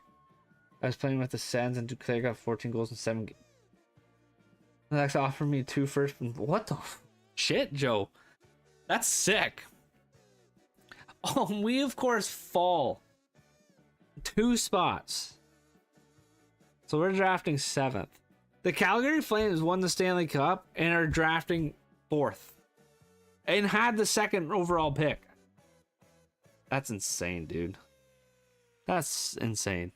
I was playing with the Sens and Duclair got 14 goals in 7 games. That's offered me 2 first. What the shit, Joe? That's sick. Oh, we of course fall 2 spots. So we're drafting 7th. The Calgary Flames won the Stanley Cup and are drafting 4th. And had the 2nd overall pick. That's insane, dude. That's insane.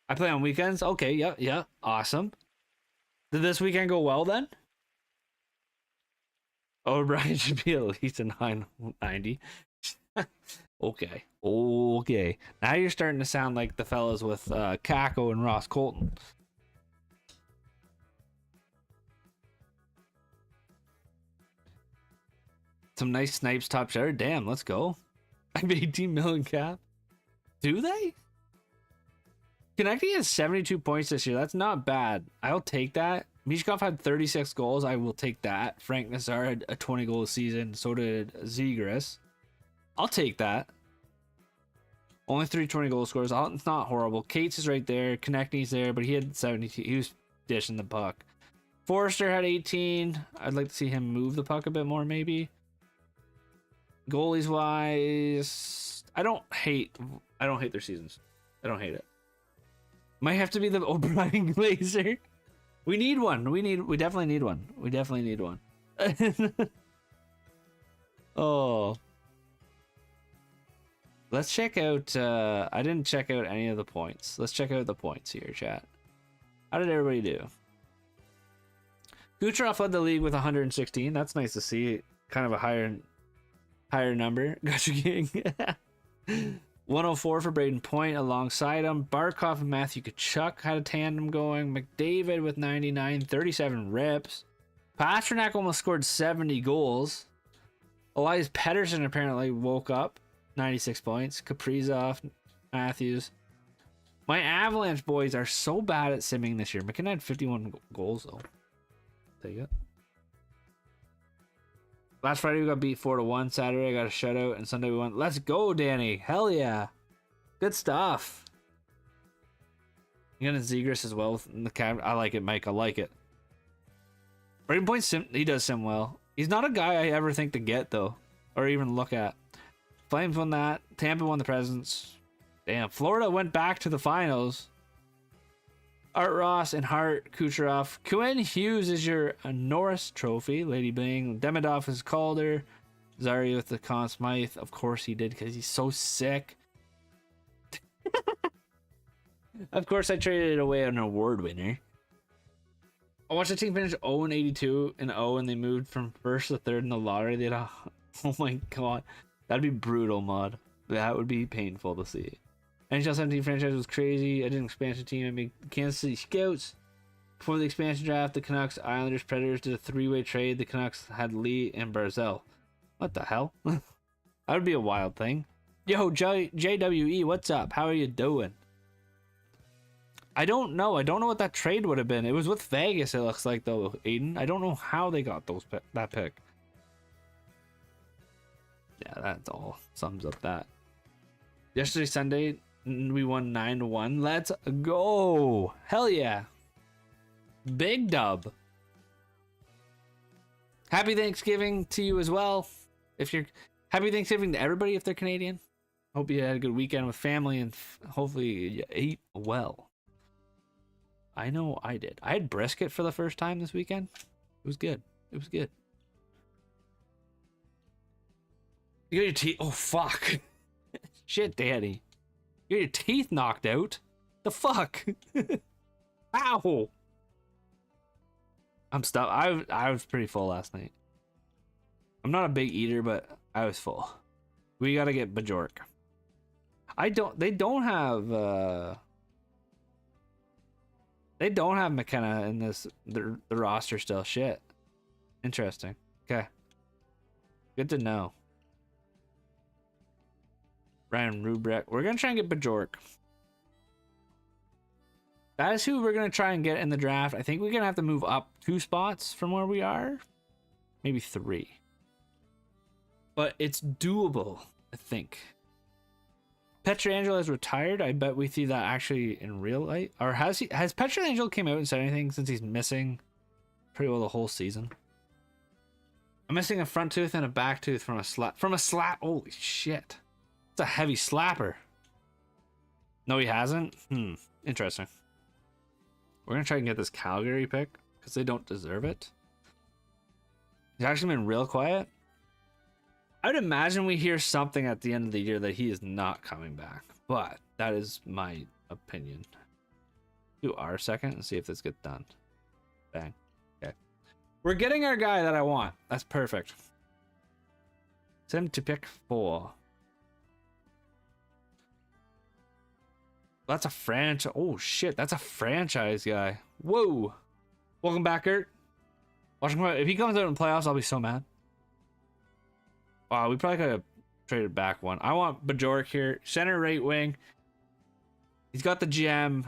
I play on weekends? Okay, yeah, awesome. Did this weekend go well then? O'Brien should be at least a 990. Okay. Now you're starting to sound like the fellas with Kako and Ross Colton. Some nice snipes top share. Damn, let's go. I have 18 million cap. Do they? Konechny has 72 points this year. That's not bad. I'll take that. Mishkov had 36 goals. I will take that. Frank Nazar had a 20 goal season. So did Zegras. I'll take that. Only 3 20 goal scores. It's not horrible. Cates is right there. Konechny's there, but he had 72. He was dishing the puck. Forrester had 18. I'd like to see him move the puck a bit more, maybe. Goalies wise, I don't hate their seasons. I don't hate it. Might have to be the O'Brien Glazer. We need one. We definitely need one. We definitely need one. Oh. Let's check out I didn't check out any of the points. Let's check out the points here, chat. How did everybody do? Kucherov led the league with 116. That's nice to see. Kind of a higher number. Gotcha, King. 104 for Braden Point alongside him. Barkov and Matthew Tkachuk had a tandem going. McDavid with 99, 37 rips. Pasternak almost scored 70 goals. Elias Pettersson apparently woke up. 96 points. Kaprizov, Matthews. My Avalanche boys are so bad at simming this year. McKinnon had 51 goals though. Take it. Last Friday we got beat 4-1. Saturday I got a shutout, and Sunday we went. Let's go, Danny! Hell yeah! Good stuff. You got a Zegras as well in the cab. I like it, Mike. I like it. Braden Point he does sim well. He's not a guy I ever think to get though, or even look at. Flames won that. Tampa won the Presidents. Damn, Florida went back to the finals. Art Ross and Hart, Kucherov. Quinn Hughes is your Norris Trophy. Lady Bing. Demidov is Calder. Zari with the Conn Smythe. Of course he did, because he's so sick. Of course I traded away an award winner. I watched the team finish 0-82 and 0, and they moved from first to third in the lottery. They had a, oh my god. That'd be brutal, mod. That would be painful to see. NHL 17 franchise was crazy. I did an expansion team. I made Kansas City Scouts. Before the expansion draft, the Canucks, Islanders, Predators did a 3-way trade. The Canucks had Lee and Barzell. What the hell? That would be a wild thing. Yo, JWE, what's up? How are you doing? I don't know. I don't know what that trade would have been. It was with Vegas, it looks like, though, Aiden. I don't know how they got that pick. Yeah, that's all. Sums up that. Yesterday, Sunday, we won 9-1. Let's go. Hell yeah. Big dub. Happy Thanksgiving to you as well. Happy Thanksgiving to everybody if they're Canadian. Hope you had a good weekend with family and hopefully you ate well. I know I did. I had brisket for the first time this weekend. It was good. It was good. You got your teeth. Oh, fuck. Shit, Daddy. You got your teeth knocked out. The fuck? Ow. I'm stuck. I was pretty full last night. I'm not a big eater, but I was full. We gotta get Bajork. They don't have McKenna in the roster still. Shit. Interesting. Okay. Good to know. Ryan Rubrek. We're gonna try and get Bajork. That is who we're gonna try and get in the draft. I think we're gonna have to move up 2 spots from where we are. Maybe 3. But it's doable, I think. Pietrangelo is retired. I bet we see that actually in real life. Or has Pietrangelo came out and said anything since he's missing pretty well the whole season? I'm missing a front tooth and a back tooth from a slap. Holy shit. It's a heavy slapper. No, he hasn't? Interesting. We're gonna try and get this Calgary pick because they don't deserve it. He's actually been real quiet. I would imagine we hear something at the end of the year that he is not coming back, but that is my opinion. Do our second and see if this gets done. Bang. Okay. We're getting our guy that I want. That's perfect. Send him to pick 4. That's a franchise. Oh shit, that's a franchise guy. Whoa. Welcome back, Kurt. Watch him. If he comes out in playoffs, I'll be so mad. Wow, we probably could have traded back one. I want Bajork here. Center right wing. He's got the gem.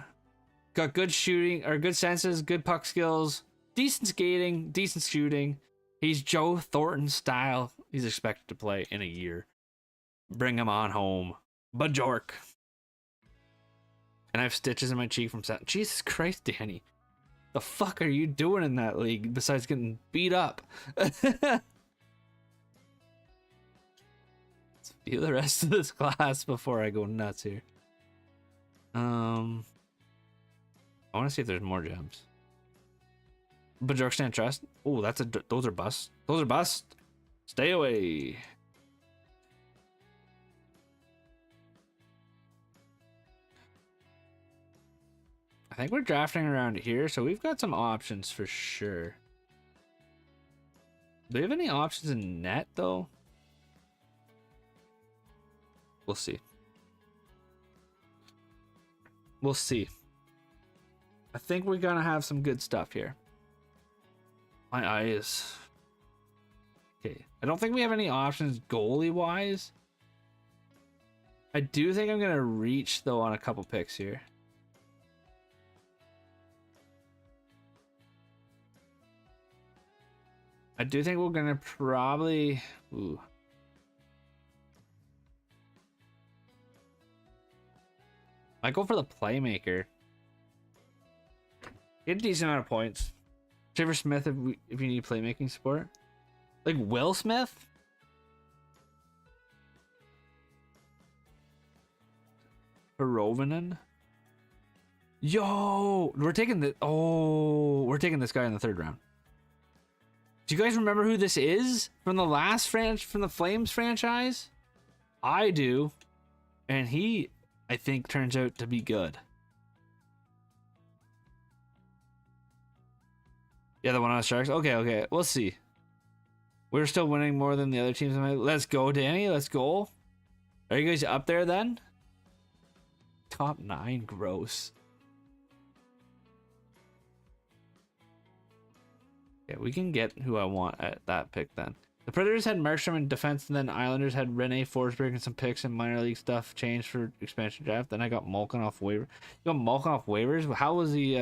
Got good shooting, or good senses, good puck skills. Decent skating, decent shooting. He's Joe Thornton style. He's expected to play in a year. Bring him on home. Bajork. And I have stitches in my cheek from set. Jesus Christ, Danny. The fuck are you doing in that league besides getting beat up? View the rest of this class before I go nuts here. I want to see if there's more gems. Bajork stand trust. Oh, those are busts. Those are busts. Stay away. I think we're drafting around here, so we've got some options for sure. Do we have any options in net though? We'll see. We'll see. I think we're gonna have some good stuff here. My eyes. Okay. I don't think we have any options goalie wise. I do think I'm gonna reach though on a couple picks here. I do think we're gonna probably. Ooh. I go for the playmaker. Get a decent amount of points. Trevor Smith if you need playmaking support. Like Will Smith? Perovinen. Yo, we're taking this guy in the 3rd round. Do you guys remember who this is from the Flames franchise? I do, and he, I think, turns out to be good. Yeah, the one on the Sharks. Okay, we'll see. We're still winning more than the other teams. Let's go, Danny. Let's go. Are you guys up there then? Top 9, gross. Yeah, we can get who I want at that pick then. The Predators had Markstrom in defense, and then Islanders had Rene Forsberg and some picks and minor league stuff changed for expansion draft. Then I got Malkin off waiver. You got Malkin off waivers? How was he?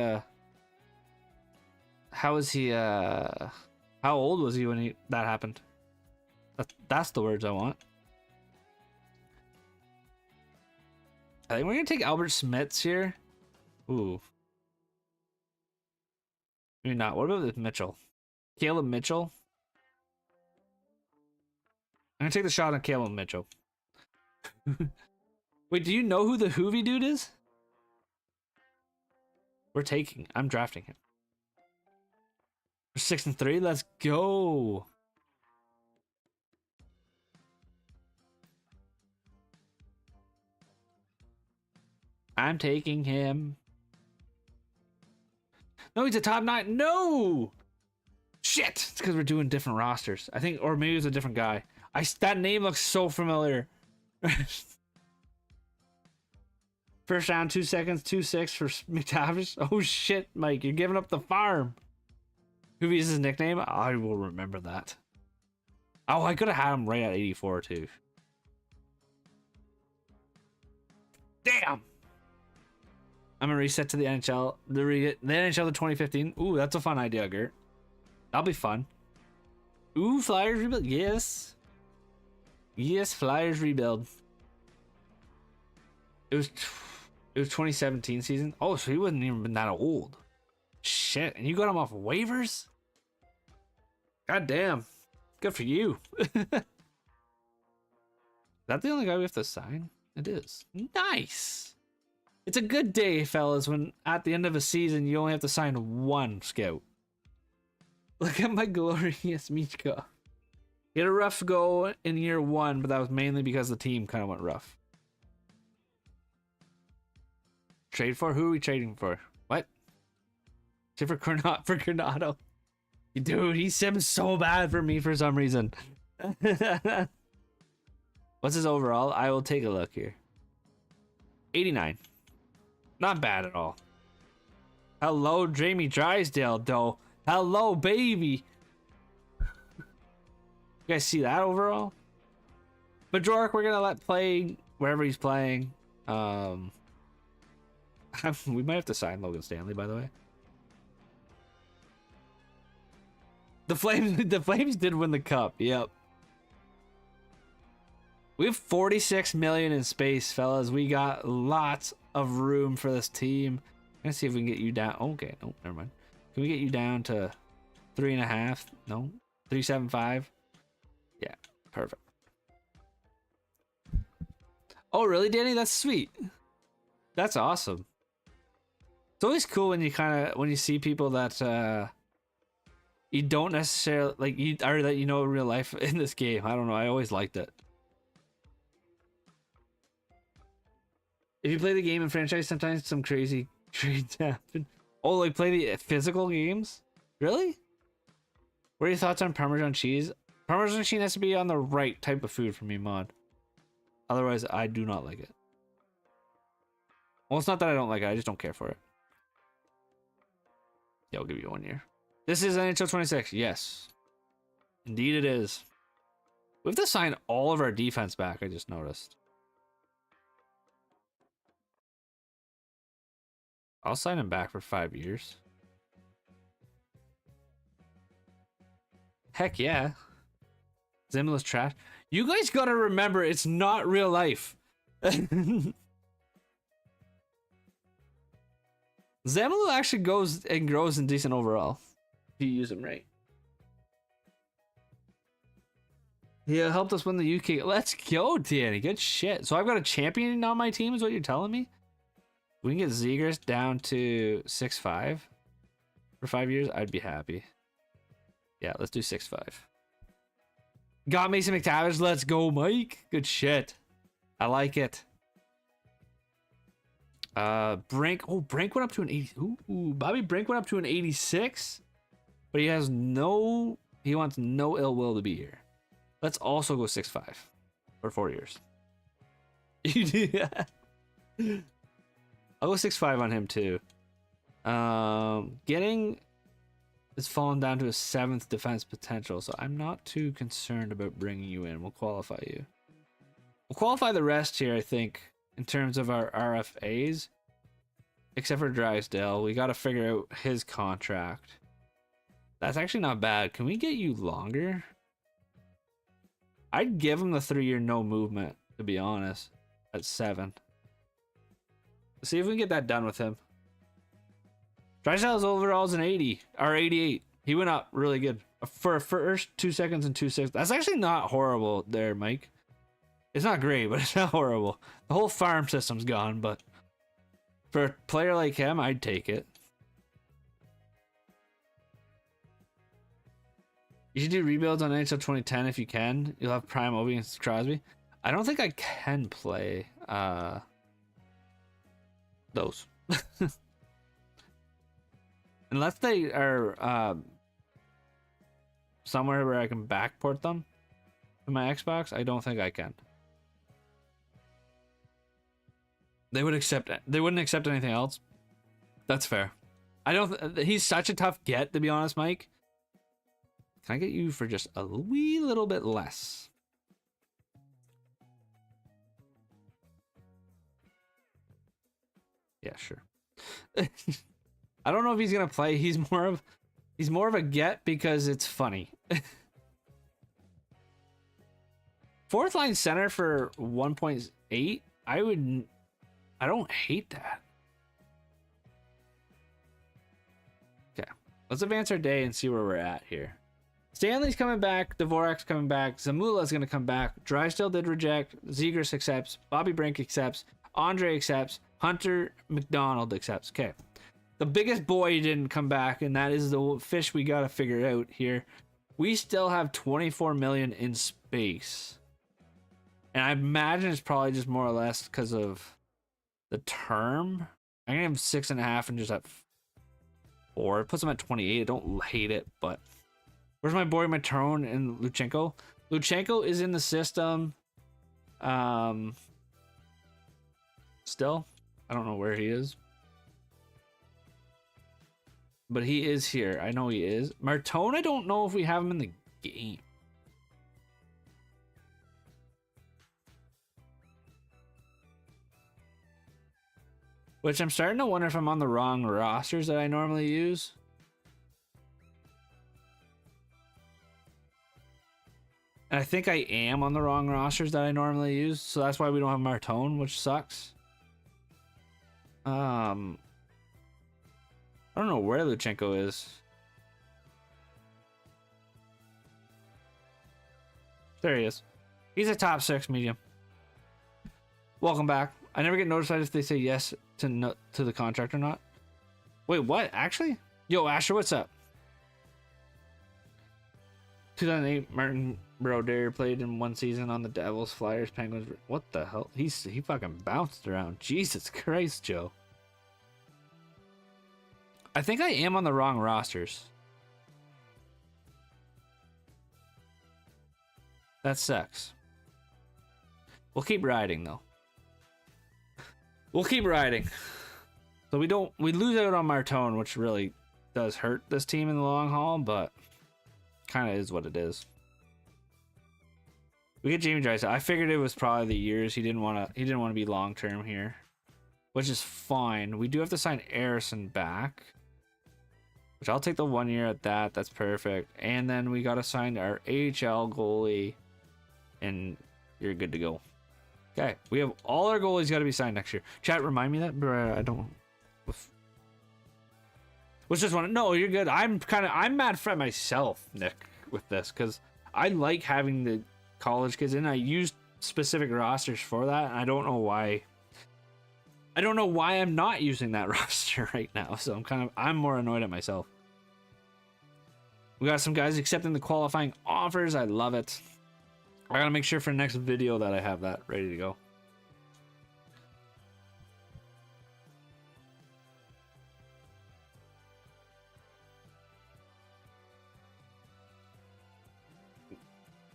How old was he when that happened? That's the words I want. I think we're gonna take Albert Smits here. Ooh. Maybe not. What about this Mitchell? Caleb Mitchell? I'm gonna take the shot on Caleb Mitchell. Wait, do you know who the Hoovy dude is? I'm drafting him. We're 6-3. Let's go. I'm taking him. No, he's a top 9. No! Shit! It's because we're doing different rosters. I think, or maybe it's a different guy. That name looks so familiar. First round, 2 seconds, 2-6 for McTavish. Oh shit, Mike, you're giving up the farm. Who is his nickname? I will remember that. Oh, I could have had him right at 84 too. Damn! I'm gonna reset to the NHL. The NHL of 2015. Ooh, that's a fun idea, Gert. That'll be fun. Ooh, Flyers rebuild. Yes. Yes, Flyers rebuild. It was 2017 season. Oh, so he wasn't even been that old. Shit, and you got him off waivers? God damn. Good for you. Is that the only guy we have to sign? It is. Nice. It's a good day, fellas, when at the end of a season you only have to sign 1 scout. Look at my glorious Michka. He had a rough go in year 1, but that was mainly because the team kind of went rough. Trade for? Who are we trading for? What? Trade for Coronado. Dude, he sims so bad for me for some reason. What's his overall? I will take a look here. 89. Not bad at all. Hello, Jamie Drysdale, though. Hello, baby. You guys see that overall? Majork, we're gonna let play wherever he's playing. We might have to sign Logan Stanley, by the way. The Flames did win the cup. Yep. We have 46 million in space, fellas. We got lots of room for this team. Let's see if we can get you down. Okay, no, never mind. Can we get you down to 3.5? No, 3.75. Yeah, perfect. Oh, really, Danny? That's sweet. That's awesome. It's always cool when you see people that you don't necessarily like, or that you know in real life in this game. I don't know. I always liked it. If you play the game in franchise, sometimes some crazy trades happen. Oh, like play the physical games? Really? What are your thoughts on Parmesan cheese? Parmesan cheese has to be on the right type of food for me, mod. Otherwise, I do not like it. Well, it's not that I don't like it. I just don't care for it. Yeah, I'll give you 1 year. This is NHL 26. Yes. Indeed it is. We have to sign all of our defense back, I just noticed. I'll sign him back for 5 years. Heck yeah. Zimmer's trash. You guys gotta remember, it's not real life. Zemmel actually goes and grows in decent overall if you use him right. He helped us win the UK. Let's go, Danny. Good shit. So I've got a champion on my team is what you're telling me? We can get Zegers down to 6-5 for 5 years. I'd be happy. Yeah, let's do 6-5. Got Mason McTavish. Let's go, Mike. Good shit. I like it. Brink. Oh, Brink went up to an 80. Ooh, Bobby Brink went up to an 86. But he has no... He wants no ill will to be here. Let's also go 6-5 for 4 years. You do that. I'll go 6-5 on him too. Getting is fallen down to a 7th defense potential, so I'm not too concerned about bringing you in. We'll qualify you. We'll qualify the rest here, I think, in terms of our RFAs. Except for Drysdale, we got to figure out his contract. That's actually not bad. Can we get you longer? I'd give him the 3-year no movement, to be honest, at 7. Let's see if we can get that done with him. Drysdale's overall is an 80 or 88. He went up really good for first 2 seconds and 2 6. That's actually not horrible there, Mike. It's not great, but it's not horrible. The whole farm system's gone, but for a player like him, I'd take it. You should do rebuilds on NHL 2010 if you can. You'll have prime Obi against Crosby. I don't think I can play those. Unless they are somewhere where I can backport them to my Xbox, I don't think I can. They would accept it. They wouldn't accept anything else. That's fair. I don't. He's such a tough get, to be honest, Mike. Can I get you for just a wee little bit less? Yeah, sure. I don't know if he's gonna play. He's more of a get because it's funny. 4th line center for 1.8. I don't hate that. Okay, let's advance our day and see where we're at here. Stanley's coming back. Dvorak's coming back. Zamula's gonna come back. Drysdale did reject. Zegers accepts. Bobby Brink accepts. Andre accepts. Hunter McDonald accepts. Okay. The biggest boy didn't come back, and that is the fish we gotta figure out here. We still have 24 million in space. And I imagine it's probably just more or less because of the term. I'm gonna have 6.5 and just at 4. It puts them at 28. I don't hate it, but where's my boy Matrone and Luchenko? Luchenko is in the system. Still, I don't know where he is. But he is here. I know he is. Martone, I don't know if we have him in the game. Which I'm starting to wonder if I'm on the wrong rosters that I normally use. And I think I am on the wrong rosters that I normally use. So that's why we don't have Martone, which sucks. I don't know where Luchenko is. There he is. He's a top 6 medium. Welcome back. I never get notified if they say yes to the contract or not. Wait, what? Actually? Yo, Asher, what's up? 2008, Martin Brodeur played in 1 season on the Devils, Flyers, Penguins. What the hell? He fucking bounced around. Jesus Christ, Joe. I think I am on the wrong rosters. That sucks. We'll keep riding though. We'll keep riding. So we lose out on Martone, which really does hurt this team in the long haul, but kind of is what it is. We get Jamie Drysdale. I figured it was probably the years he didn't want to be long term here, which is fine. We do have to sign Arison back, which I'll take the 1 year at that. That's perfect. And then we got to sign our AHL goalie, and you're good to go. Okay, we have all our goalies got to be signed next year. Chat, remind me that, bro. I don't. Was just one. No, you're good. I'm mad for myself, Nick, with this because I like having college kids in. I used specific rosters for that, and I don't know why. I don't know why I'm not using that roster right now. So I'm more annoyed at myself. We got some guys accepting the qualifying offers. I love it. I gotta make sure for the next video that I have that ready to go.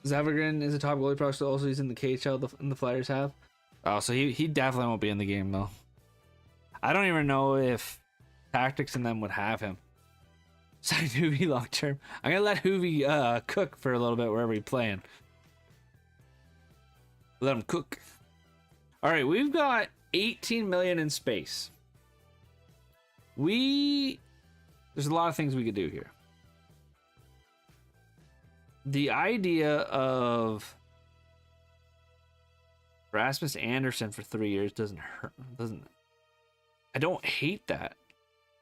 Zavagrin is a top goalie prospect, also he's in the KHL and the Flyers have. Oh, so he definitely won't be in the game though. I don't even know if Tactics and them would have him. Sign Hoovie long term. I'm gonna let Hoovie cook for a little bit wherever he's playing. Let him cook. All right, we've got 18 million in space. There's a lot of things we could do here. The idea of Rasmus Anderson for 3 years doesn't hurt. I don't hate that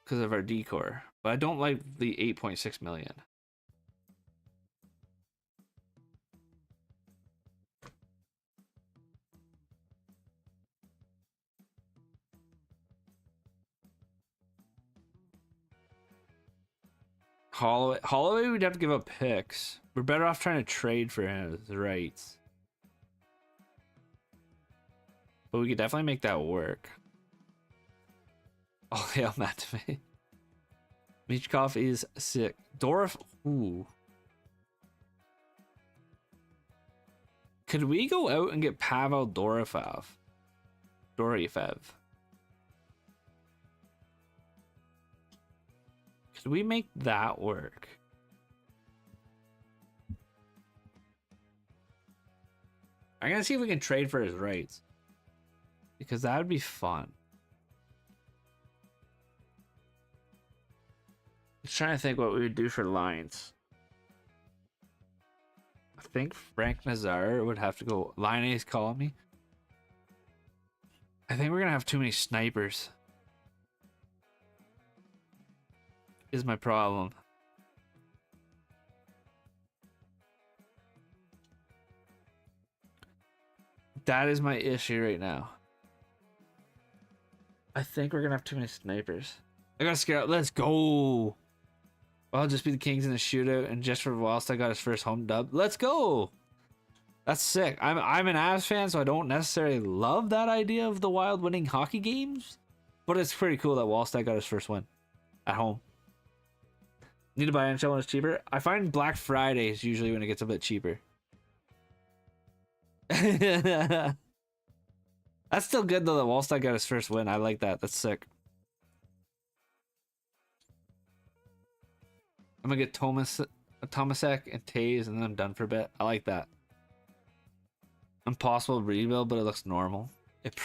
because of our decor, but I don't like the 8.6 million. Holloway, we'd have to give up picks. We're better off trying to trade for his rights. But we could definitely make that work. Oh, yeah, Matt. Michkov is sick. Dorif. Ooh. Could we go out and get Pavel Dorifev? Could we make that work? I'm gonna see if we can trade for his rights. Because that would be fun. Just trying to think what we would do for lines. I think Frank Nazar would have to go. Line A's calling me. I think we're gonna have too many snipers. Is my problem. That is my issue right now. I think we're gonna have too many snipers. I gotta scare out. Let's go. I'll just be the Kings in the shootout, and just for whilst I got his first home dub. Let's go. That's sick. I'm an Avs fan, so I don't necessarily love that idea of the Wild winning hockey games, but it's pretty cool that Wallstead got his first win at home. Need to buy NHL when it's cheaper. I find Black Friday is usually when it gets a bit cheaper. That's still good though that Wallstead got his first win. I like that. That's sick. I'm gonna get Tomasek and Taze, and then I'm done for a bit. I like that. Impossible rebuild, but it looks normal. It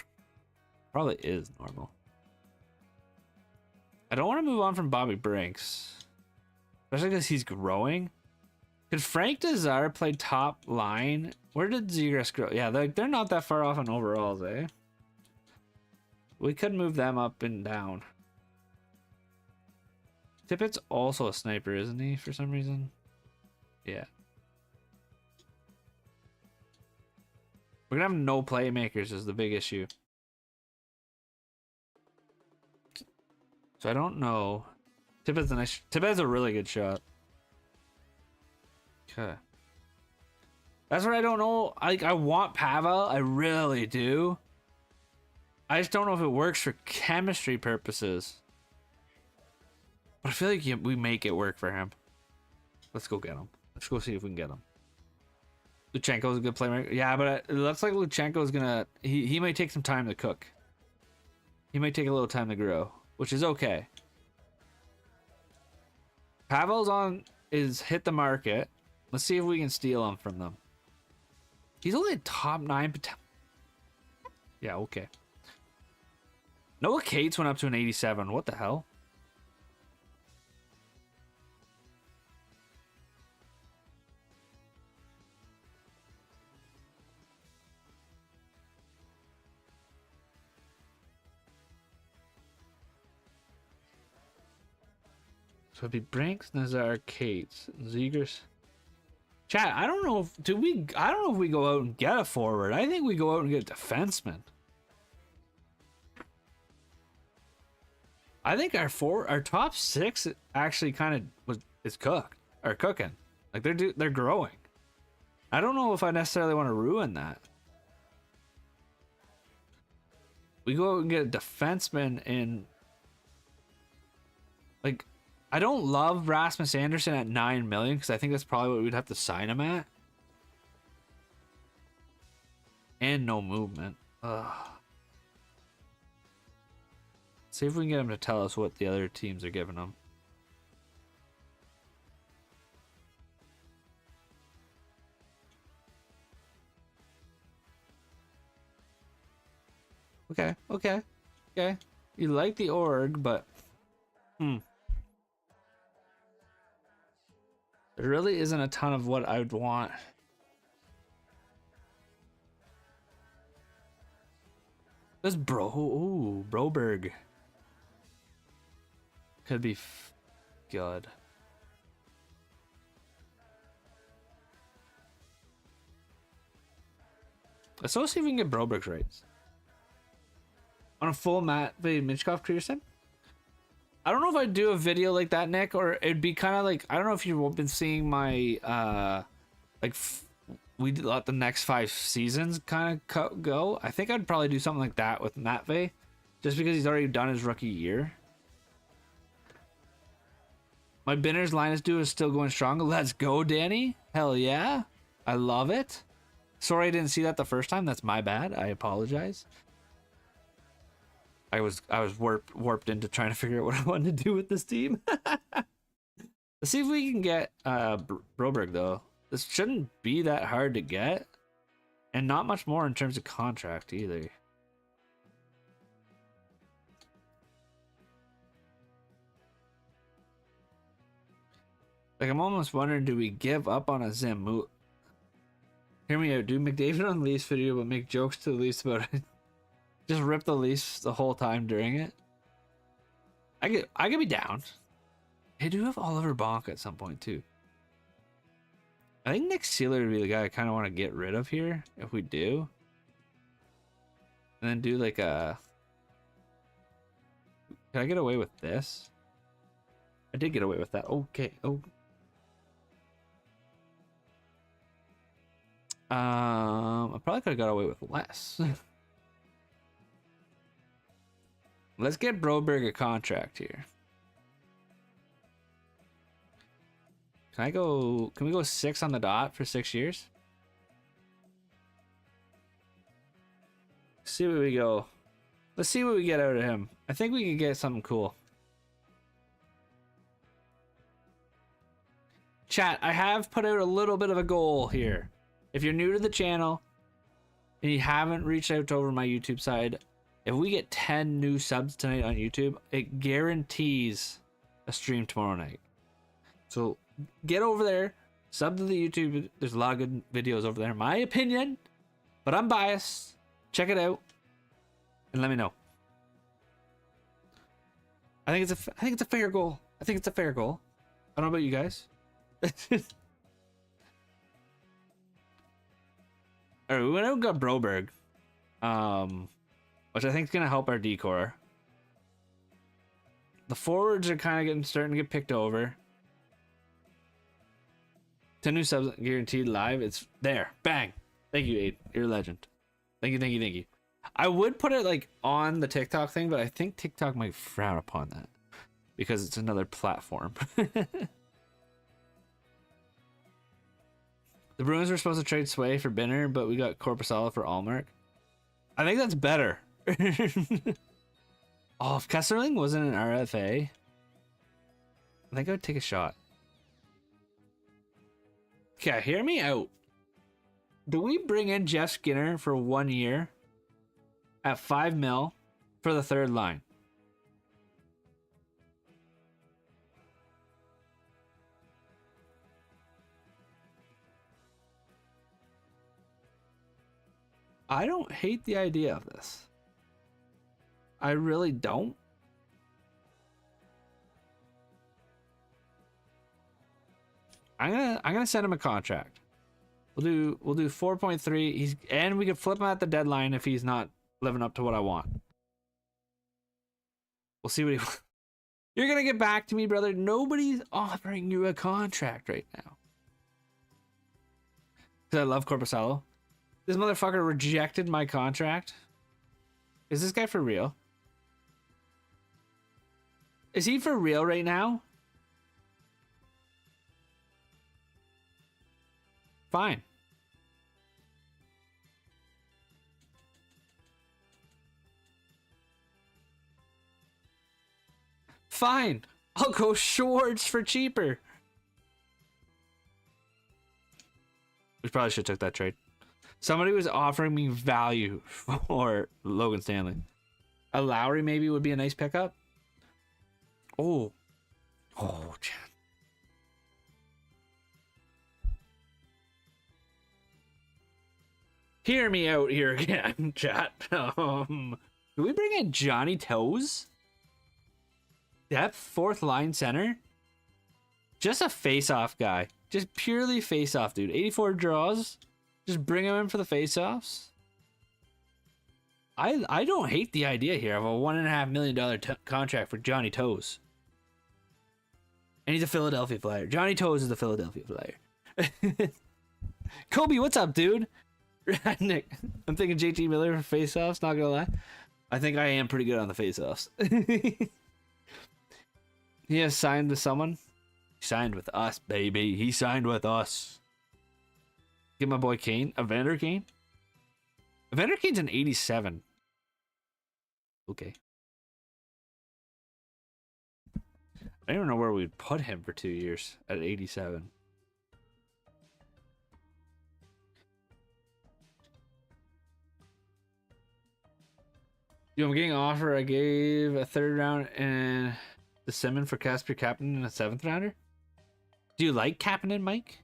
probably is normal. I don't want to move on from Bobby Brinks, especially because he's growing. Could Frank Nazar play top line? Where did Zegras grow? Yeah, they're not that far off in overalls, eh? We could move them up and down. Tippett's also a sniper, isn't he, for some reason? Yeah. We're gonna have no playmakers is the big issue. So I don't know. Tippett's a really good shot. Okay. That's what I don't know. I want Pavel. I really do. I just don't know if it works for chemistry purposes. But I feel like we make it work for him. Let's go get him. Let's go see if we can get him. Luchenko's a good playmaker. Yeah, but it looks like Luchenko's gonna... He might take some time to cook. He might take a little time to grow, which is okay. Pavel's is hit the market. Let's see if we can steal him from them. He's only a top 9 potential. Yeah, okay. Noah Cates went up to an 87. What the hell? So it'd be Brinks, Nazar, Cates, Zegers, Chat, I don't know if I don't know if we go out and get a forward. I think we go out and get a defenseman. I think our top 6 actually kind of is cooking. Like they're growing. I don't know if I necessarily want to ruin that. We go out and get a defenseman in. Like, I don't love Rasmus Anderson at 9 million because I think that's probably what we'd have to sign him at. And no movement. Ugh. See if we can get him to tell us what the other teams are giving him. Okay. You like the org, but there really isn't a ton of what I would want. This Broberg could be good. Let's also see if we can get Broberg's rates on a full Matvey Michkov career sim. I don't know if I'd do a video like that, Nick, or it'd be kind of like, I don't know if you've been seeing my we let the next 5 seasons kind of go. I think I'd probably do something like that with Matvey, just because he's already done his rookie year. My Binner's Linus duo is still going strong. Let's go, Danny. Hell yeah. I love it. Sorry I didn't see that the first time. That's my bad. I apologize. I was warped into trying to figure out what I wanted to do with this team. Let's see if we can get Broberg, though. This shouldn't be that hard to get. And not much more in terms of contract, either. Like, I'm almost wondering, do we give up on a Zim? Hear me out. Do McDavid on the Leafs video, but make jokes to the Leafs about it. Just rip the Leafs the whole time during it. I could be down. Hey, do have Oliver Bonk at some point, too. I think Nick Sealer would be the guy I kind of want to get rid of here, if we do. And then do like a... Can I get away with this? I did get away with that. Okay. Oh. I probably could have got away with less. Let's get Broberg a contract here. Can we go 6 on the dot for 6 years? See what we go. Let's see what we get out of him. I think we can get something cool. Chat, I have put out a little bit of a goal here. If you're new to the channel and you haven't reached out over my YouTube side, if we get 10 new subs tonight on YouTube, it guarantees a stream tomorrow night. So get over there, sub to the YouTube. There's a lot of good videos over there, in my opinion, but I'm biased. Check it out and let me know. I think it's a fair goal. I think it's a fair goal. I don't know about you guys. All right, we went out and got Broberg, which I think is gonna help our decor. The forwards are kind of starting to get picked over. 10 new subs guaranteed live. It's there. Bang. Thank you, Aid. You're a legend. Thank you. I would put it like on the TikTok thing, but I think TikTok might frown upon that because it's another platform. The Bruins were supposed to trade Sway for Binner, but we got Korpisalo for Allmark. I think that's better. Oh, if Kesserling wasn't an RFA, I think I would take a shot. Okay, hear me out. Do we bring in Jeff Skinner for 1 year at 5 mil for the third line? I don't hate the idea of this. I really don't. I'm gonna send him a contract. We'll do 4.3. And we could flip him at the deadline if he's not living up to what I want. We'll see what he wants. You're gonna get back to me, brother. Nobody's offering you a contract right now. Because I love Corpusalo. This motherfucker rejected my contract. Is this guy for real? Is he for real right now? Fine. Fine. I'll go Schwartz for cheaper. We probably should have took that trade. Somebody was offering me value for Logan Stanley. A Lowry maybe would be a nice pickup. Oh. Oh, chat. Hear me out here again, chat. Do we bring in Johnny Toes? Depth, fourth line center? Just a face-off guy. Just purely face-off, dude. 84 draws. Just bring him in for the face-offs. I don't hate the idea here of a $1.5 million contract for Johnny Toes. And he's a Philadelphia Flyer. Johnny Toes is a Philadelphia Flyer. Kobe, what's up, dude? Nick, I'm thinking JT Miller for face-offs, not gonna lie. I think I am pretty good on the face-offs. He has signed with someone. He signed with us, baby. He signed with us. Get my boy Kane. Evander Kane? Evander Kane's an 87. Okay. I don't know where we'd put him for 2 years at 87. Yo, I'm getting an offer. I gave a third round and the Simmons for Casper Kapanen and a seventh rounder. Do you like Kapanen, Mike?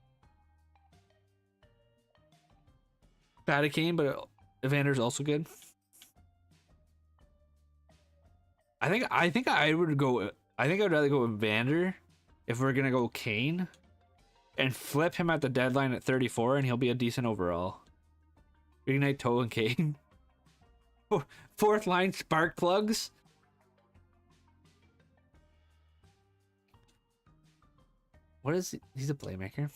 Bad at Kane, but Evander's also good. I think I would go. I think I'd rather go Evander if we're gonna go Kane, and flip him at the deadline at 34, and he'll be a decent overall. Ignite Toe and Kane. Fourth line spark plugs. What is he? He's a playmaker.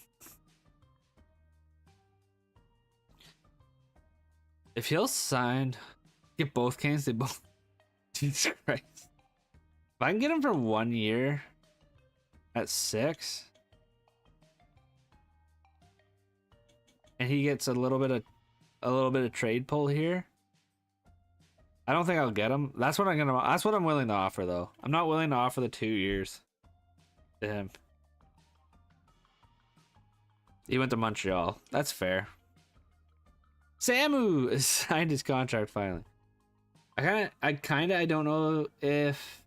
If he'll sign, get both Canes, they both. Jesus Christ. If I can get him for 1 year at 6, and he gets a little bit of trade pull here, I don't think I'll get him. That's what I'm willing to offer, though. I'm not willing to offer the 2 years to him. He went to Montreal. That's fair. Samu has signed his contract finally. I don't know if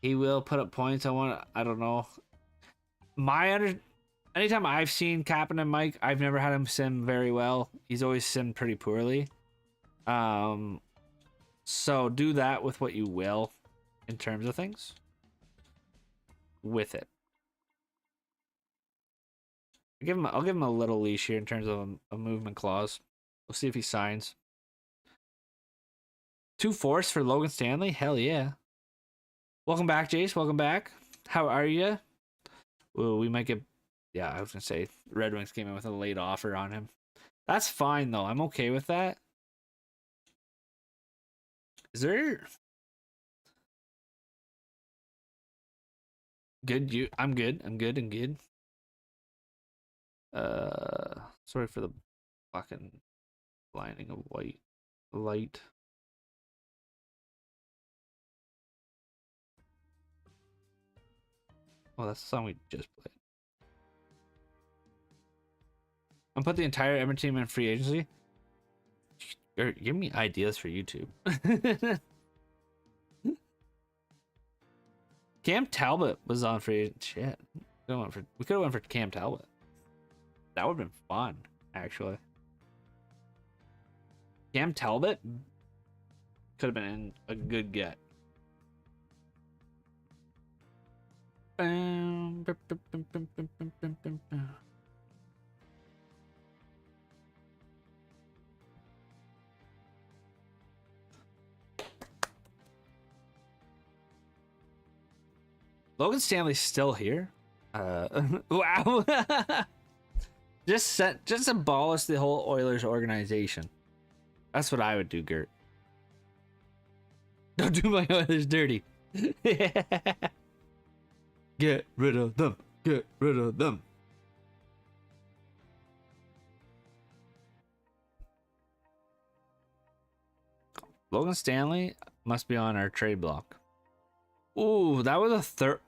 he will put up points. I don't know. Anytime I've seen Kapanen and Mike, I've never had him sim very well. He's always simmed pretty poorly. So do that with what you will in terms of things. With it. I'll give him a little leash here in terms of a movement clause. We'll see if he signs. 2 force for Logan Stanley? Hell yeah. Welcome back, Jace. Welcome back. How are you? Well, we might get... Yeah, I was going to say, Red Wings came in with a late offer on him. That's fine, though. I'm okay with that. Is there... Good, I'm good. I'm good and good. Sorry for the fucking blinding of white light. Oh, that's the song we just played. I'm put the entire Edmonton team in free agency. Give me ideas for YouTube. Cam Talbot was on free agent. Shit. We could have went for Cam Talbot. That would have been fun, actually. Cam Talbot could have been a good get. Logan Stanley's still here. Wow. Just abolish the whole Oilers organization. That's what I would do, Gert. Don't do my Oilers dirty. Get rid of them. Get rid of them. Logan Stanley must be on our trade block. Ooh, that was a third.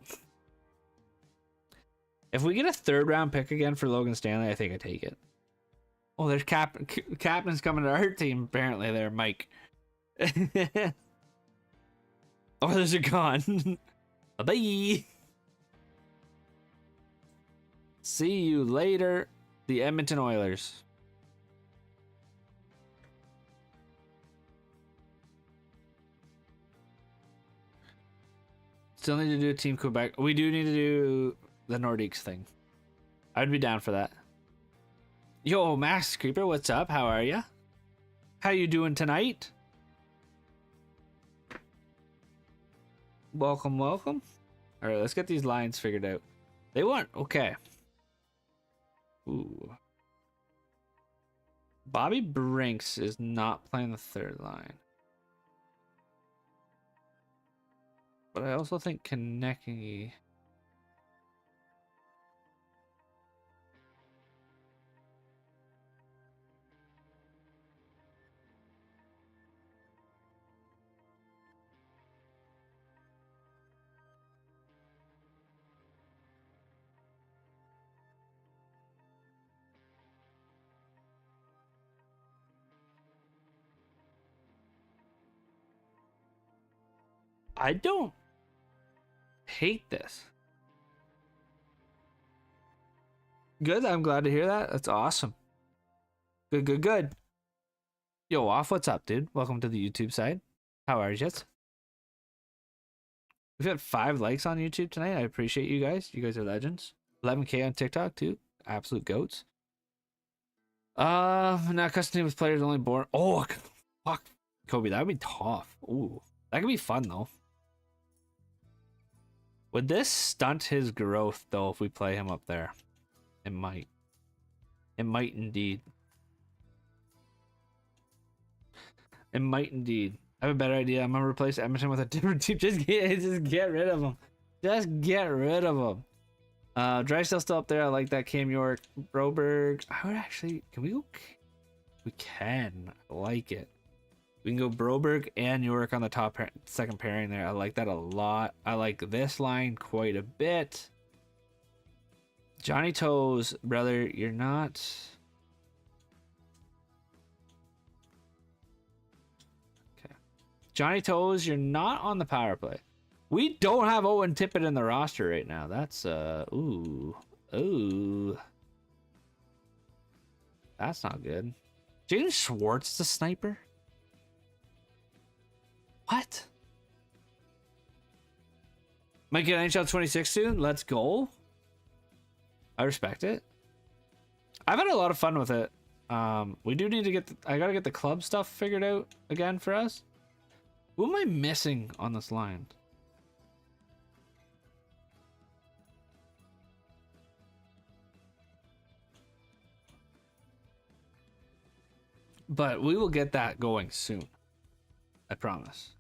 If we get a third round pick again for Logan Stanley, I think I take it. Oh, there's captain's coming to our team apparently there, Mike. Oh, there's a gone. Bye. See you later, the Edmonton Oilers. Still need to do a Team Quebec. We do need to do the Nordiques thing. I'd be down for that. Yo, Max Creeper, what's up? How are ya? How you doing tonight? Welcome, welcome. All right, let's get these lines figured out. They want okay. Ooh. Bobby Brinks is not playing the third line. But I also think Konecny. I don't hate this. Good, I'm glad to hear that. That's awesome. Good, good, good. Yo, Off, what's up, dude? Welcome to the YouTube side. How are you, Jets? We've had 5 likes on YouTube tonight. I appreciate you guys. You guys are legends. 11K on TikTok, too. Absolute goats. Now custom team with players only born. Oh, fuck. Kobe, that would be tough. Ooh, that could be fun, though. Would this stunt his growth, though, if we play him up there? It might. It might indeed. It might indeed. I have a better idea. I'm gonna replace Edmonton with a different team. Just get rid of him. Just get rid of him. Drysdale's still up there. I like that. Cam York, Broberg. I would actually. Can we go? We can. I like it. We can go Broberg and York on the top second pairing there. I like that a lot. I like this line quite a bit. Johnny Toes, brother, you're not. Okay. Johnny Toes, you're not on the power play. We don't have Owen Tippett in the roster right now. That's ooh. That's not good. James Schwartz, the sniper. What? Might get NHL 26 soon. Let's go. I respect it. I've had a lot of fun with it. We do need to get. I gotta get the club stuff figured out again for us. Who am I missing on this line? But we will get that going soon. I promise.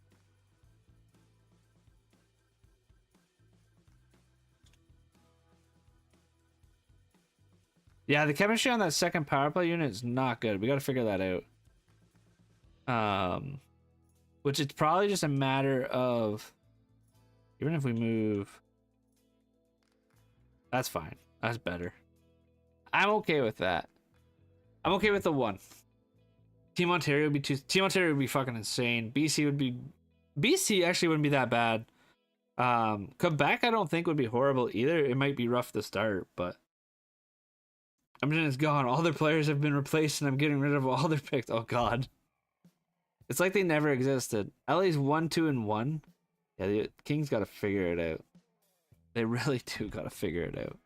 Yeah, the chemistry on that second power play unit is not good. We got to figure that out. Which it's probably just a matter of, even if we move, that's fine. That's better. I'm okay with that. I'm okay with the 1. Team Ontario would be too. Team Ontario would be fucking insane. BC would be. BC actually wouldn't be that bad. Quebec I don't think would be horrible either. It might be rough to start, but Edmonton is gone. All their players have been replaced, and I'm getting rid of all their picks. Oh god, it's like they never existed. LA's 1, 2, and 1. Yeah, the Kings got to figure it out. They really do got to figure it out.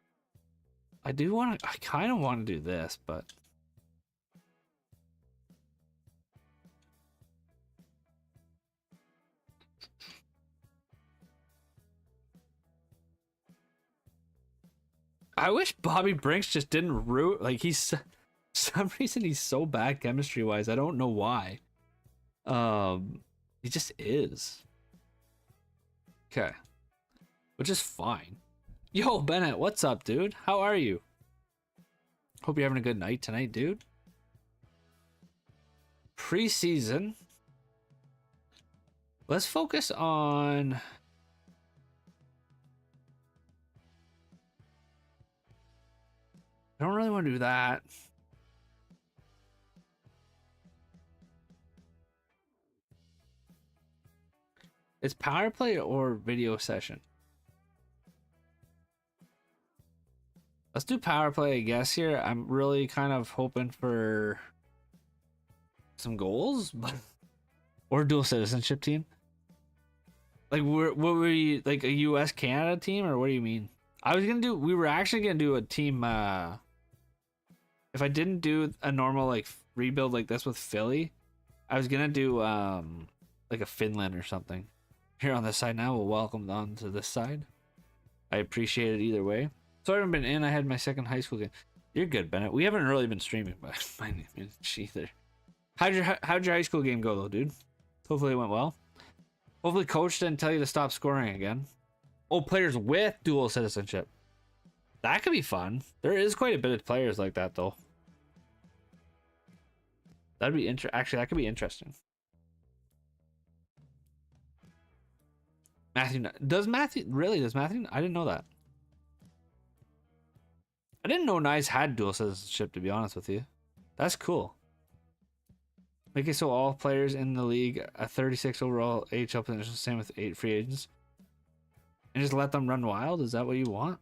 I kind of want to do this, but. I wish Bobby Brinks just didn't root. Like he's some reason he's so bad chemistry wise. I don't know why. He just is. Okay, which is fine. Yo, Bennett, what's up, dude? How are you? Hope you're having a good night tonight, dude. Preseason. Let's focus on. I don't really want to do that. It's power play or video session. Let's do power play, I guess, here. I'm really kind of hoping for some goals, but or dual citizenship team. Like, what were you, like a US Canada team, or what do you mean? We were actually gonna do a team, if I didn't do a normal, like, rebuild like this with Philly, I was gonna do, like a Finland or something. Here on this side now, we'll welcome on to this side. I appreciate it either way. So I haven't been in. I had my second high school game. You're good, Bennett. We haven't really been streaming, but my name is either. How'd your high school game go though, dude? Hopefully it went well. Hopefully coach didn't tell you to stop scoring again. Oh, players with dual citizenship. That could be fun. There is quite a bit of players like that though. That'd be actually, that could be interesting. Does Matthew? I didn't know that. I didn't know Nice had dual citizenship, to be honest with you. That's cool. Make it so all players in the league, a 36 overall AHL position, same with 8 free agents. And just let them run wild? Is that what you want?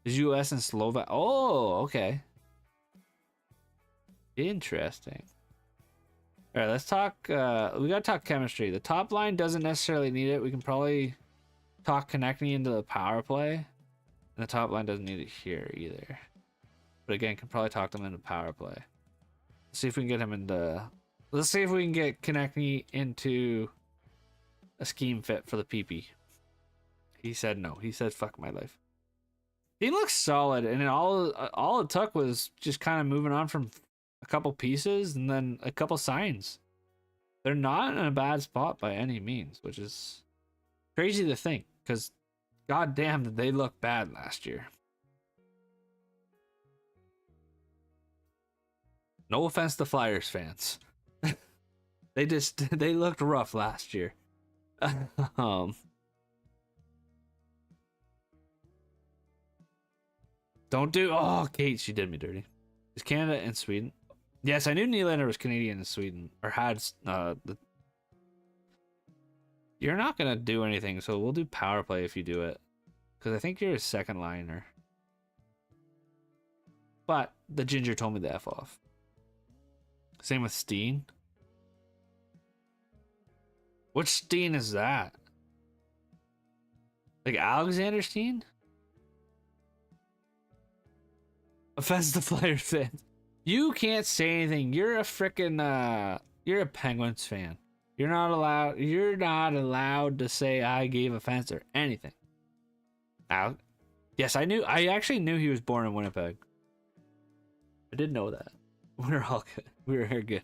Is US and Slovak? Oh, okay. Interesting. All right, let's talk. We gotta talk chemistry. The top line doesn't necessarily need it. We can probably talk connecting into the power play. And the top line doesn't need it here either. But again, can probably talk them into power play. Let's see if we can get him into. Let's see if we can get Konechny into a scheme fit for the PP. He said no. He said fuck my life. He looks solid, and all it took was just kind of moving on from a couple pieces and then a couple signs. They're not in a bad spot by any means, which is crazy to think, because god damn did they look bad last year. No offense to Flyers fans. They looked rough last year. Don't do. Oh, Kate, she did me dirty. Is Canada and Sweden? Yes, I knew Nylander was Canadian and Sweden, or had the. You're not gonna do anything, so we'll do power play if you do it, because I think you're a second liner. But the ginger told me to F off. Same with Steen. Which Steen is that? Like Alexander Steen? Offense to Flyers fans. You can't say anything. You're a freaking you're a Penguins fan. You're not allowed to say I gave offense or anything. Yes, I actually knew he was born in Winnipeg. I did know that. We're all good. We're good.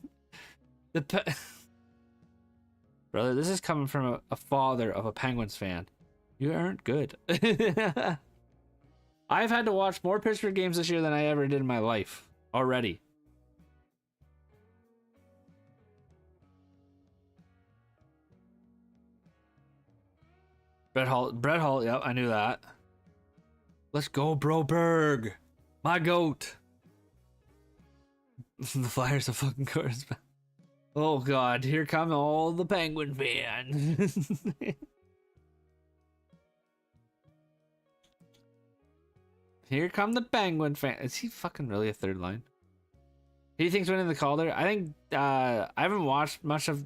Brother, this is coming from a father of a Penguins fan. You aren't good. I've had to watch more Pittsburgh games this year than I ever did in my life already. Brett Hall, yep, I knew that. Let's go, Broberg. My goat. The Flyers are fucking course. Oh god, here come all the Penguin fans. Here come the Penguin fan. Is he fucking really a third line? Who do you think's winning the Calder? I think I haven't watched much of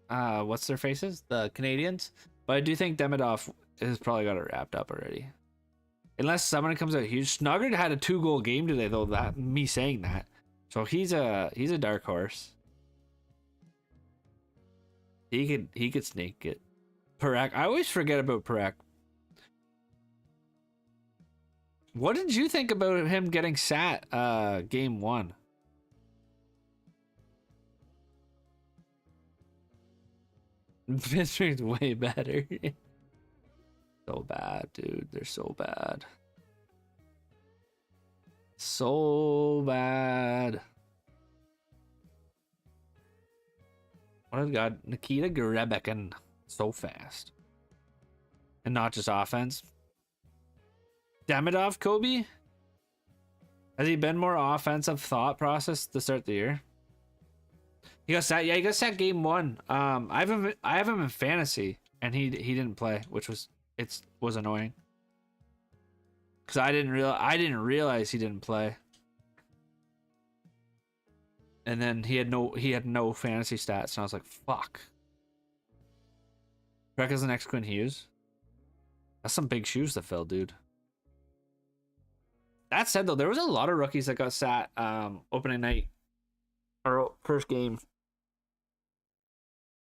what's their faces, the Canadians, but I do think Demidov has probably got it wrapped up already. Unless someone comes out huge. Snuggard had a 2-goal game today, though. That me saying that, so he's a dark horse. He could snake it. Parak. I always forget about Parak. What did you think about him getting sat game 1? Pittsburgh's way better. So bad, dude. They're so bad. So bad. What have we got? Nikita Grebekin. So fast. And not just offense. Demidov, Kobe? Has he been more offensive thought process to start the year? He got sat. Yeah, he got sat game 1. I have him in fantasy, and he didn't play, which was annoying. Cause I didn't realize he didn't play. And then he had no fantasy stats, and I was like, fuck. Breck is the next Quinn Hughes. That's some big shoes to fill, dude. That said, though, there was a lot of rookies that got sat opening night or first game.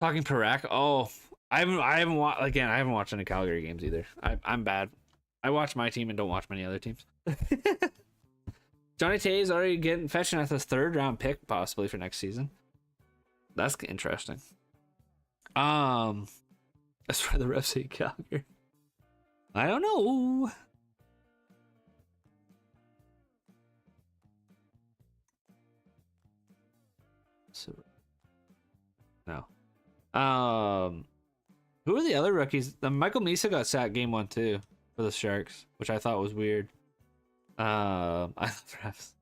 Talking Perek. Oh, I haven't watched any Calgary games either. I'm bad. I watch my team and don't watch many other teams. Johnny Tay's already fetching at his 3rd round pick possibly for next season. That's interesting. As for the refs say Calgary, I don't know. So, no. Who are the other rookies? Michael Misa got sat game 1 too for the Sharks, which I thought was weird. I love refs.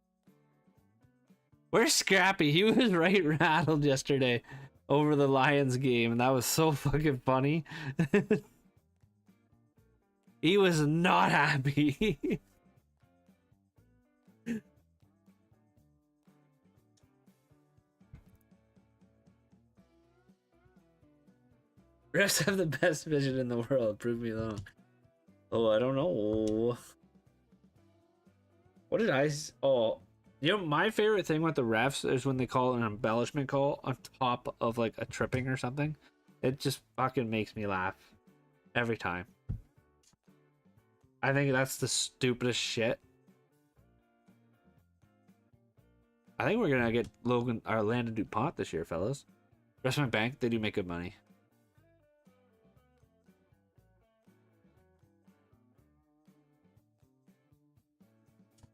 Where's Scrappy? He was right rattled yesterday over the Lions game, and that was so fucking funny. He was not happy. Refs have the best vision in the world. Prove me wrong. Oh, I don't know. What did I? Oh, you know, my favorite thing with the refs is when they call an embellishment call on top of like a tripping or something. It just fucking makes me laugh every time. I think that's the stupidest shit. I think we're gonna get Logan or Landon DuPont this year, fellas. Restaurant Bank, they do make good money.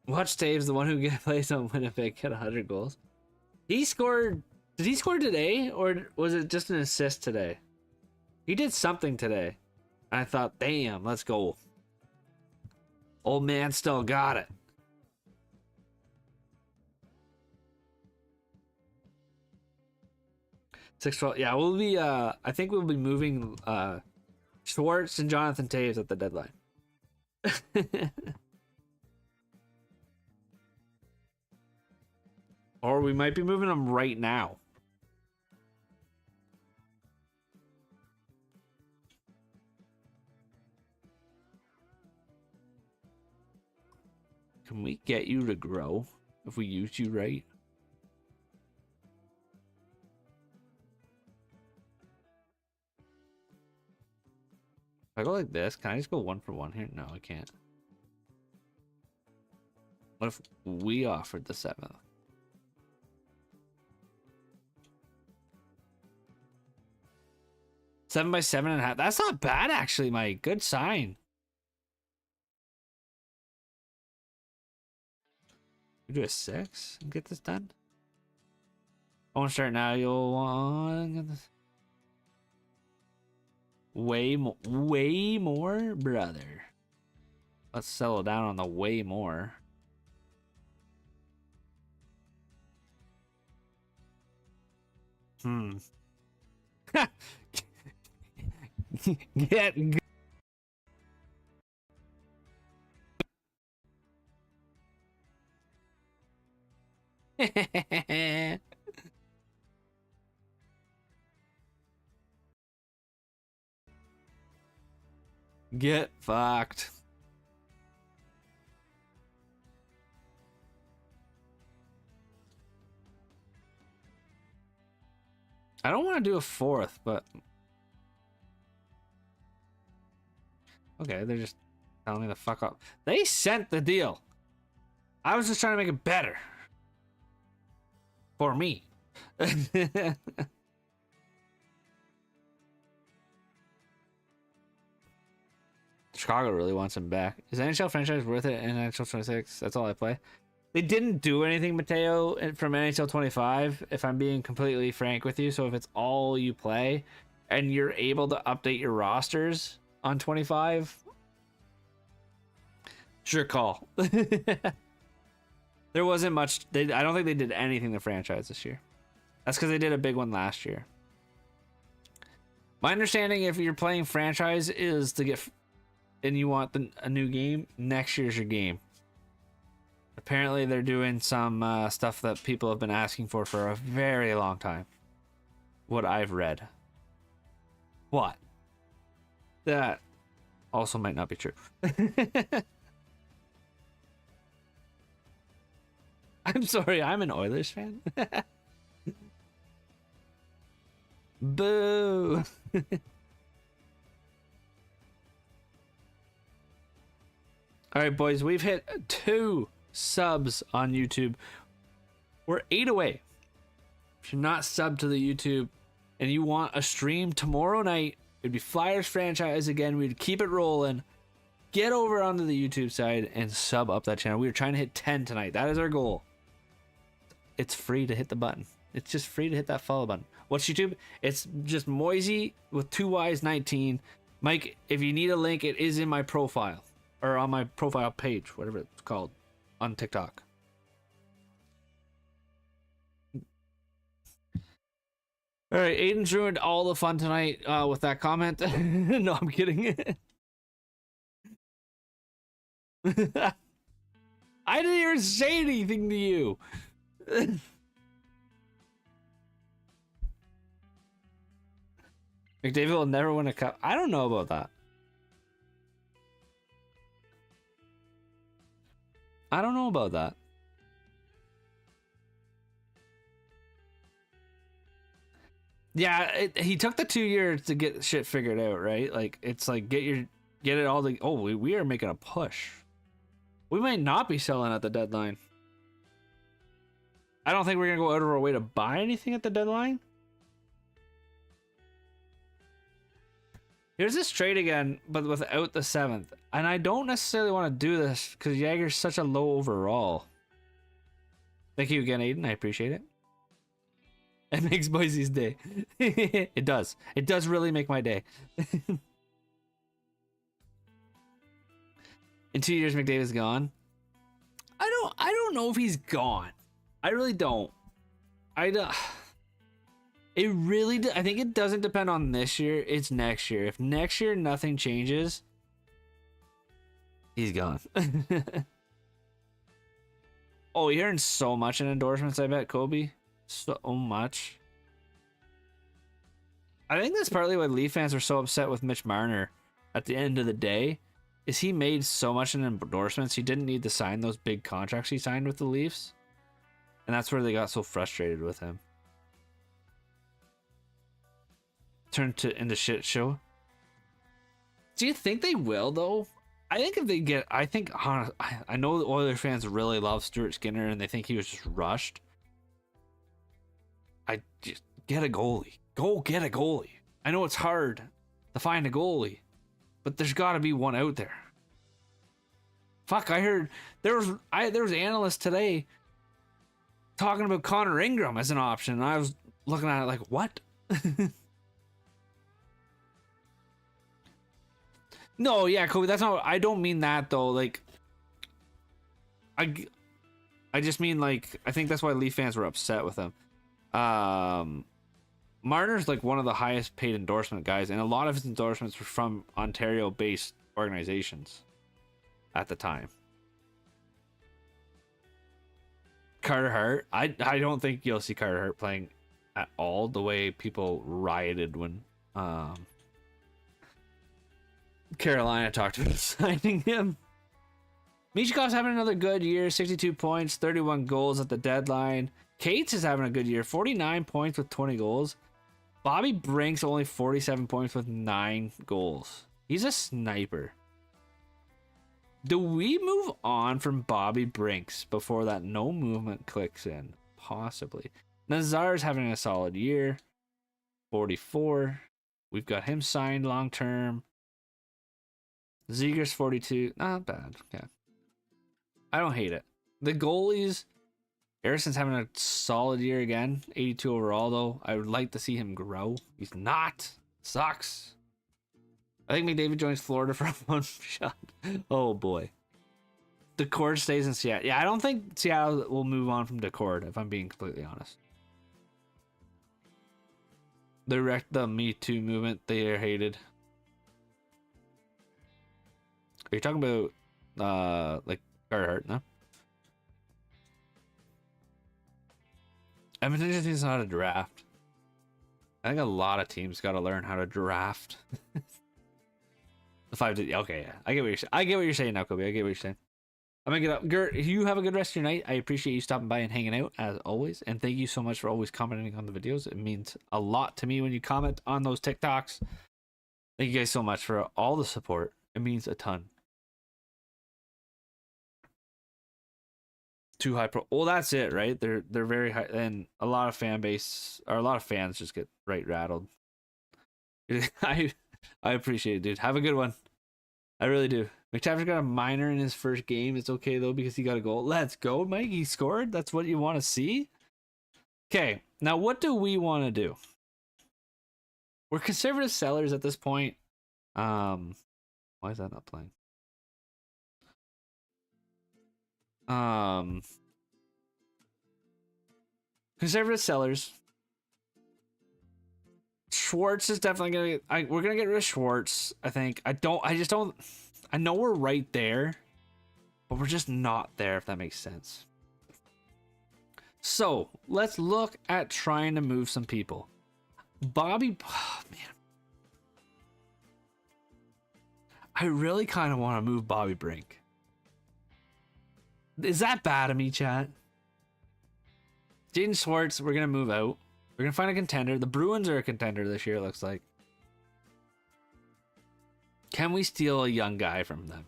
Watch Taves, the one who plays on Winnipeg, get 100 goals. He scored. Did he score today, or was it just an assist today? He did something today. I thought, damn, let's go. Old man still got it. $6.12. Yeah, we'll be. I think we'll be moving Schwartz and Jonathan Taves at the deadline. Or we might be moving them right now. Can we get you to grow if we use you right? If I go like this, can I just go 1 for 1 here? No, I can't. What if we offered the 7th? Seven by 7.5. That's not bad, actually, Mike. Good sign. We do a 6 and get this done. I won't start now. You'll want way more, brother. Let's settle down on the way more. Get good. Get fucked. I don't want to do a 4th, but okay, they're just Tell me the fuck up. They sent the deal. I was just trying to make it better. For me. Chicago really wants him back. Is NHL franchise worth it in NHL 26? That's all I play. They didn't do anything, Mateo, from NHL 25, if I'm being completely frank with you. So if it's all you play and you're able to update your rosters on 25, sure call. There wasn't much. I don't think they did anything to franchise this year. That's because they did a big one last year. My understanding, if you're playing franchise, is to get and you want a new game, next year's your game. Apparently, they're doing some stuff that people have been asking for a very long time. What I've read. What? That also might not be true. I'm sorry, I'm an Oilers fan. Boo. All right, boys, we've hit 2 subs on YouTube. We're 8 away. If you're not subbed to the YouTube and you want a stream tomorrow night, it'd be Flyers franchise again. We'd keep it rolling. Get over onto the YouTube side and sub up that channel. We are trying to hit 10 tonight. That is our goal. It's free to hit the button. It's just free to hit that follow button. What's YouTube? It's just Moisey with 2 Y's 19. Mike, if you need a link, it is in my profile. Or on my profile page, whatever it's called, on TikTok. All right, Aiden's ruined all the fun tonight with that comment. No, I'm kidding. I didn't even say anything to you. McDavid will never win a cup. I don't know about that. I don't know about that. Yeah, he took the 2 years to get shit figured out, right? Like, it's like get it all. We are making a push. We might not be selling at the deadline. I don't think we're gonna go out of our way to buy anything at the deadline. Here's this trade again, but without the 7th. And I don't necessarily want to do this because Jagger's such a low overall. Thank you again, Aiden. I appreciate it. It makes Boise's day. It does. It does really make my day. In 2 years, McDavid's gone. I don't know if he's gone. I really don't. It really, I think it doesn't depend on this year. It's next year. If next year nothing changes, he's gone. Oh, you're hearing so much in endorsements, I bet, Kobe. So much. I think that's partly why Leaf fans were so upset with Mitch Marner at the end of the day, is he made so much in endorsements, he didn't need to sign those big contracts he signed with the Leafs. And that's where they got so frustrated with him. Turned into shit show. Do you think they will though? I think if they get, I know the Oilers fans really love Stuart Skinner and they think he was just rushed. I just get a goalie. Go get a goalie. I know it's hard to find a goalie, but there's got to be one out there. Fuck, I heard there was analysts today talking about Connor Ingram as an option, and I was looking at it like, what? No, yeah, Kobe, that's not, I don't mean that though. Like, I just mean like, I think that's why Leaf fans were upset with him. Marner's like one of the highest paid endorsement guys, and a lot of his endorsements were from Ontario-based organizations at the time. Carter Hart, I don't think you'll see Carter Hart playing at all the way people rioted when Carolina talked about signing him. Michkov's having another good year, 62 points, 31 goals at the deadline. Cates is having a good year, 49 points with 20 goals. Bobby Brink's only 47 points with 9 goals. He's a sniper. Do we move on from Bobby Brinks before that no movement clicks in? Possibly. Nazar's having a solid year. 44. We've got him signed long term. Ziegler's 42. Not bad. Okay. I don't hate it. The goalies, Harrison's having a solid year again. 82 overall, though. I would like to see him grow. He's not. Sucks. I think McDavid joins Florida for one shot. Oh, boy. Decord stays in Seattle. Yeah, I don't think Seattle will move on from Decord, if I'm being completely honest. They wrecked the Me Too movement. They are hated. Are you talking about, like, Carhartt, no? Edmonton just needs to know how to draft. I think a lot of teams got to learn how to draft. The 5 to, okay, yeah. I get what you're saying now, Kobe. I get what you're saying. I'm gonna get up. Gert, you have a good rest of your night. I appreciate you stopping by and hanging out as always. And thank you so much for always commenting on the videos. It means a lot to me when you comment on those TikToks. Thank you guys so much for all the support. It means a ton. Too high pro. Well, that's it, right? They're very high, and a lot of fan base or a lot of fans just get right rattled. I appreciate it, dude. Have a good one. I really do. McTavish got a minor in his first game. It's okay though because he got a goal. Let's go, Mike. He scored. That's what you want to see. Okay, now what do we want to do? We're conservative sellers at this point. Why is that not playing? Conservative sellers. Schwartz is definitely gonna. We're gonna get rid of Schwartz. I think. I just don't. I know we're right there, but we're just not there. If that makes sense. So let's look at trying to move some people. Bobby, oh, man. I really kind of want to move Bobby Brink. Is that bad of me, chat? Jaden Schwartz, we're going to move out. We're going to find a contender. The Bruins are a contender this year, it looks like. Can we steal a young guy from them?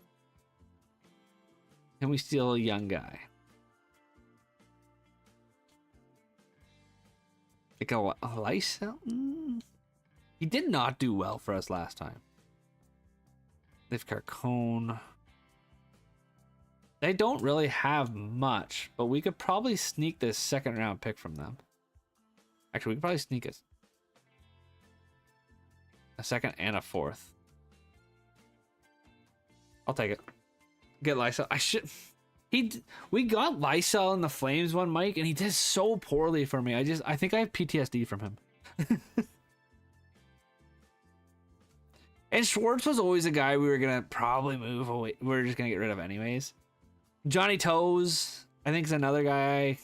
Can we steal a young guy? Like a Lysel? He did not do well for us last time. They've Carcone. They don't really have much, but we could probably sneak this second round pick from them. Actually, we could probably sneak a second and a fourth. I'll take it. Get Lysel. We got Lysel in the Flames one, Mike, and he did so poorly for me. I think I have PTSD from him. And Schwartz was always a guy we were gonna probably move away. We're just gonna get rid of anyways. Johnny Toes, I think, is another guy.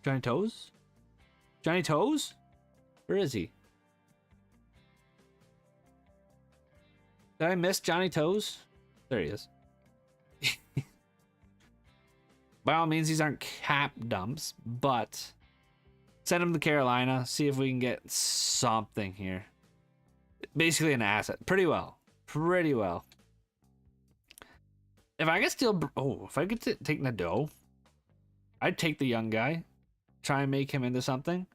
Johnny Toes? Johnny Toes? Where is he? Did I miss Johnny Toes? There he is. By all means, these aren't cap dumps, but send him to Carolina. See if we can get something here. Basically an asset. Pretty well. Pretty well. If I could steal... Oh, if I could take Nadeau, I'd take the young guy. Try and make him into something.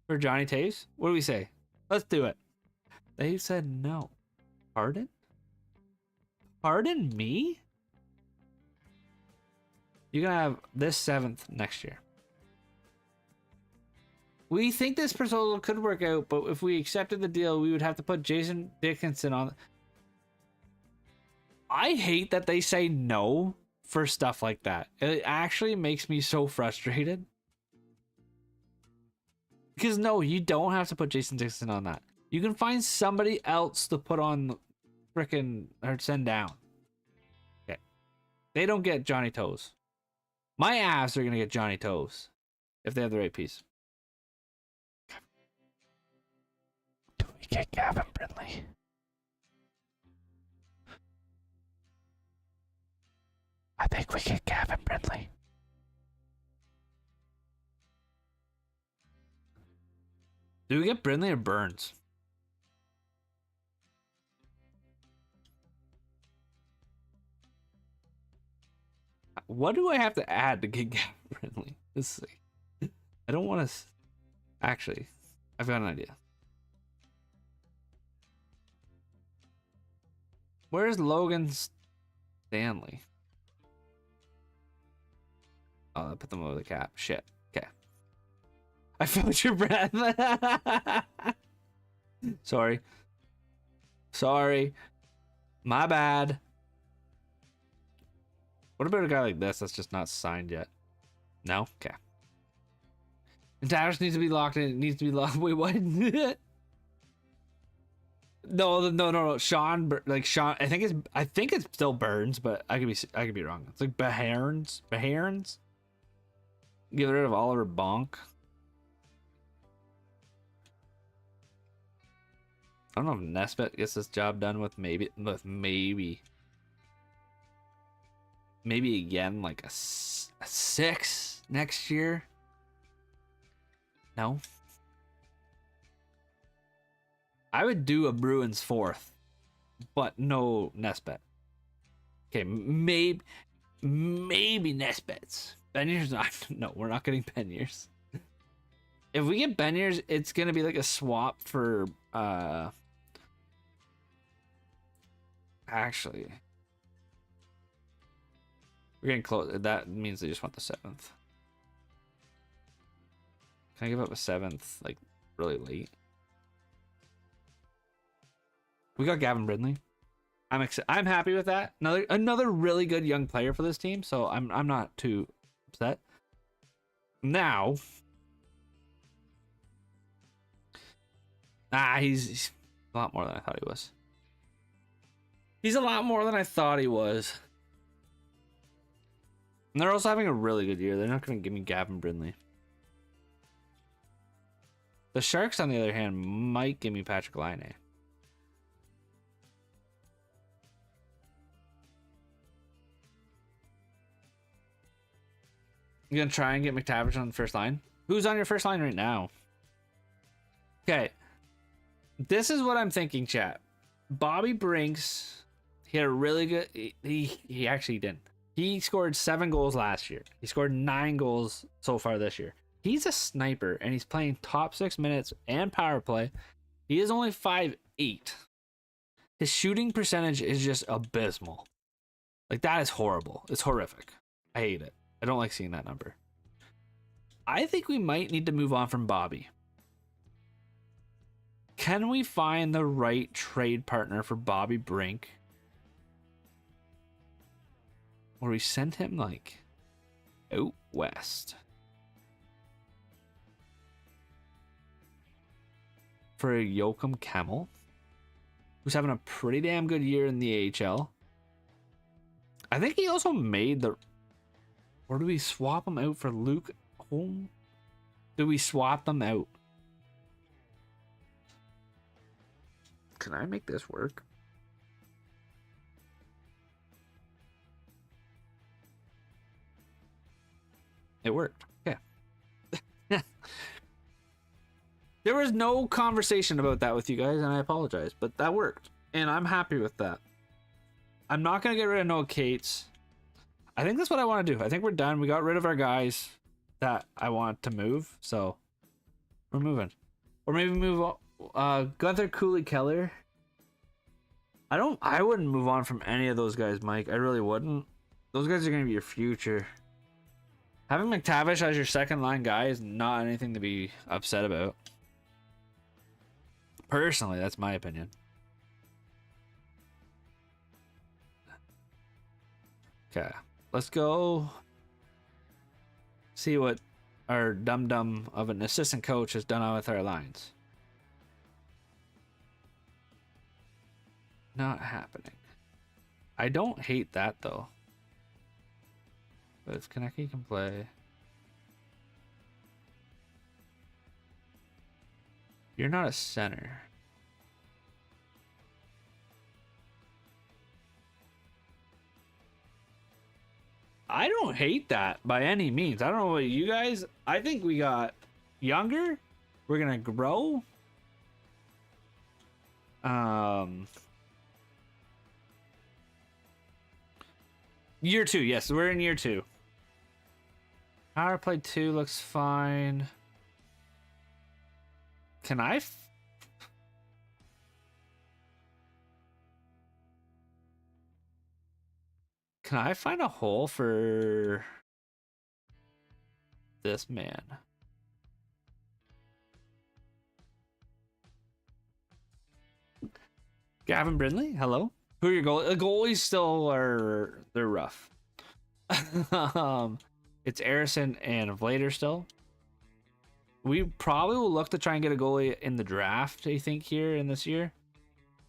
For Johnny Taves? What do we say? Let's do it. They said no. Pardon? Pardon me? You're going to have this 7th next year. We think this proposal could work out, but if we accepted the deal, we would have to put Jason Dickinson on. I hate that they say no for stuff like that. It actually makes me so frustrated. Because no, you don't have to put Jason Dickinson on that. You can find somebody else to put on frickin' or send down. Okay. They don't get Johnny Toes. My Avs are going to get Johnny Toes if they have the right piece. Do we get Gavin Brindley? I think we get Gavin Brindley. Do we get Brindley or Burns? What do I have to add to get Gavin Brindley? Let's see. I don't want to. Actually, I've got an idea. Where's Logan Stanley? Oh, I put them over the cap. Shit. Okay. I felt your breath. Sorry. Sorry. My bad. What about a guy like this that's just not signed yet? No? Okay. And Towers needs to be locked in. It needs to be locked. Wait, what? No. Sean, like Sean, I think it's still Burns, but I could be wrong. It's like Behrens. Get rid of Oliver Bonk. I don't know if Nesbitt gets this job done with maybe again like a 6 next year. No. I would do a Bruins 4th, but no Nesbitt. Okay, maybe Nesbitt's. Beniers, no, we're not getting Beniers. If we get Beniers, it's gonna be like a swap for actually, we're getting close. That means they just want the 7th. Can I give up a 7th like really late? We got Gavin Brindley. I'm happy with that. Another really good young player for this team, so I'm not too upset. Now, he's a lot more than I thought he was. He's a lot more than I thought he was. And they're also having a really good year. They're not going to give me Gavin Brindley. The Sharks, on the other hand, might give me Patrick Laine. You gonna try and get McTavish on the first line? Who's on your first line right now? Okay. This is what I'm thinking, chat. Bobby Brinks, he had a really good... He actually didn't. He scored 7 goals last year. He scored 9 goals so far this year. He's a sniper, and he's playing top 6 minutes and power play. He is only 5'8". His shooting percentage is just abysmal. Like, that is horrible. It's horrific. I hate it. I don't like seeing that number. I think we might need to move on from Bobby. Can we find the right trade partner for Bobby Brink? Or we send him like out west for a Joachim Kemmel, who's having a pretty damn good year in the AHL. I think he also made the... Or do we swap him out for Luke Holm? Do we swap them out? Can I make this work? It worked. Yeah. There was no conversation about that with you guys, and I apologize, but that worked. And I'm happy with that. I'm not going to get rid of Noah Cates. I think that's what I want to do. I think we're done. We got rid of our guys that I want to move, so we're moving. Or maybe move Gunther Cooley Keller. I wouldn't move on from any of those guys, Mike. I really wouldn't. Those guys are going to be your future. Having McTavish as your second line guy is not anything to be upset about. Personally, that's my opinion. Okay, let's go see what our dum-dum of an assistant coach has done with our lines. Not happening. I don't hate that, though. But if Konecny can play... You're not a center. I don't hate that by any means. I don't know what you guys... I think we got younger. We're going to grow. Year 2, yes, we're in year 2. Power play 2 looks fine. Can I? Can I find a hole for this man? Gavin Brindley, hello. Who are your goalies? The goalies still are, they're rough. It's Arison and Vlader still. We probably will look to try and get a goalie in the draft, I think, here in this year.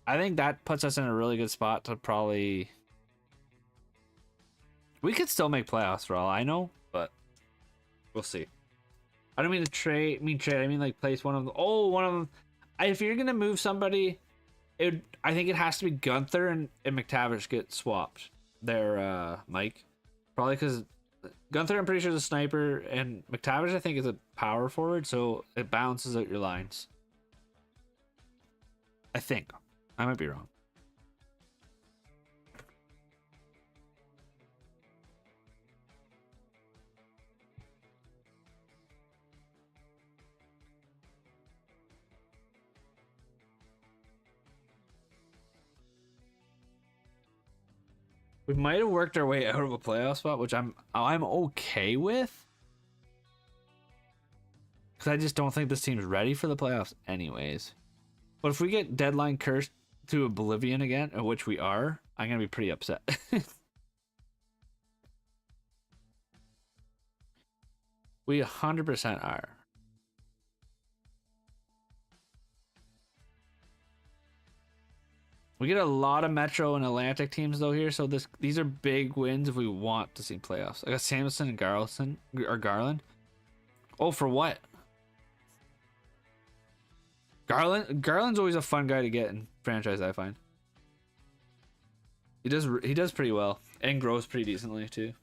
I think that puts us in a really good spot to probably... We could still make playoffs for all I know, but we'll see. I don't mean to trade. I mean like place one of them. Oh, one of them. If you're gonna move somebody, I think it has to be Gunther and McTavish get swapped. There, Mike. Probably because Gunther, I'm pretty sure, is a sniper, and McTavish, I think, is a power forward, so it balances out your lines. I think. I might be wrong. We might have worked our way out of a playoff spot, which I'm okay with. Because I just don't think this team's ready for the playoffs anyways. But if we get deadline cursed to oblivion again, which we are, I'm going to be pretty upset. We 100% are. We get a lot of Metro and Atlantic teams though here, so these are big wins if we want to see playoffs. I got Samuelson and Garland. Oh, for what? Garland's always a fun guy to get in franchise, I find. He does pretty well and grows pretty decently too.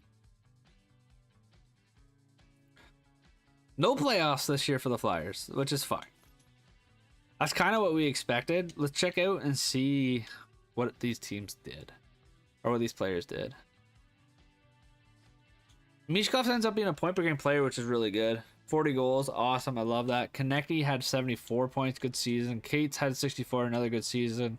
No playoffs this year for the Flyers, which is fine. That's kind of what we expected. Let's check out and see what these teams did. Or what these players did. Mishkov ends up being a point per game player, which is really good. 40 goals. Awesome. I love that. Konecny had 74 points. Good season. Cates had 64. Another good season.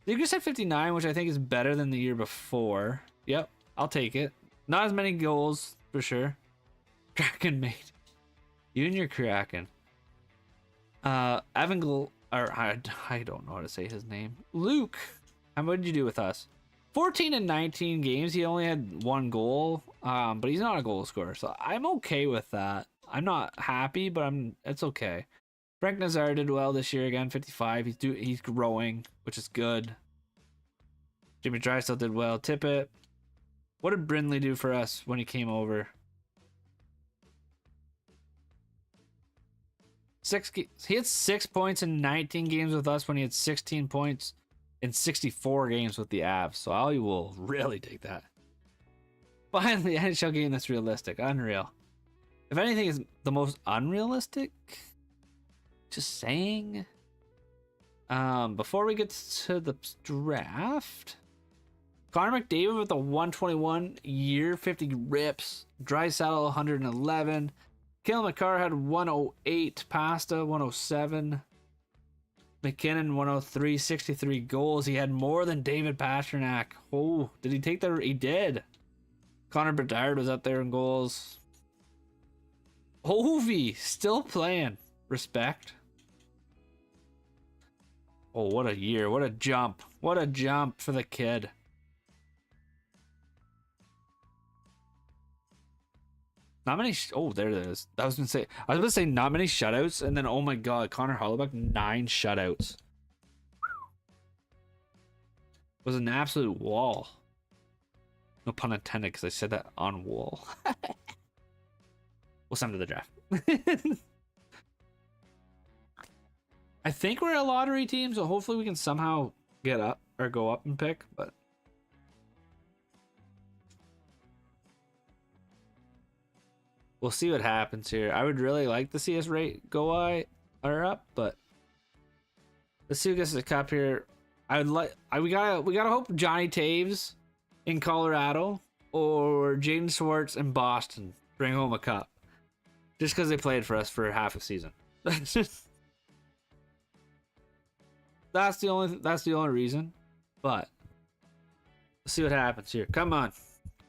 Ligers had 59, which I think is better than the year before. Yep. I'll take it. Not as many goals, for sure. Kraken, mate. You and your Kraken. Evangel, or I don't know how to say his name. Luke, what did you do with us? 14 and 19 games. He only had 1 goal, but he's not a goal scorer, so I'm okay with that. I'm not happy, but it's okay. Frank Nazar did well this year again, 55. He's growing, which is good. Jimmy Drysdale did well. Tippett. What did Brindley do for us when he came over? He had 6 points in 19 games with us when he had 16 points in 64 games with the Avs. So I will really take that. Finally, NHL game that's realistic. Unreal. If anything is the most unrealistic, just saying. Before we get to the draft, Connor McDavid with a 121 year, 50 rips. Draisaitl 111. Kale McCarr had 108, Pasta 107, McKinnon 103, 63 goals. He had more than David Pastrnak. Oh, did he take the? He did. Connor Bedard was up there in goals. Ovi still playing. Respect. Oh, what a year. What a jump. What a jump for the kid. Not many. Oh, there it is. I was gonna say not many shutouts, and then oh my god, Connor Hellebuyck 9 shutouts. Was an absolute wall. No pun intended, because I said that on wall. We'll send him to the draft. I think we're a lottery team, so hopefully we can somehow get up or go up and pick, but. We'll see what happens here. I would really like to see us go up, but let's see who gets the cup here. We gotta hope Johnny Taves in Colorado or Jaden Swartz and Boston bring home a cup just because they played for us for half a season. That's the only reason. But let's see what happens here. Come on,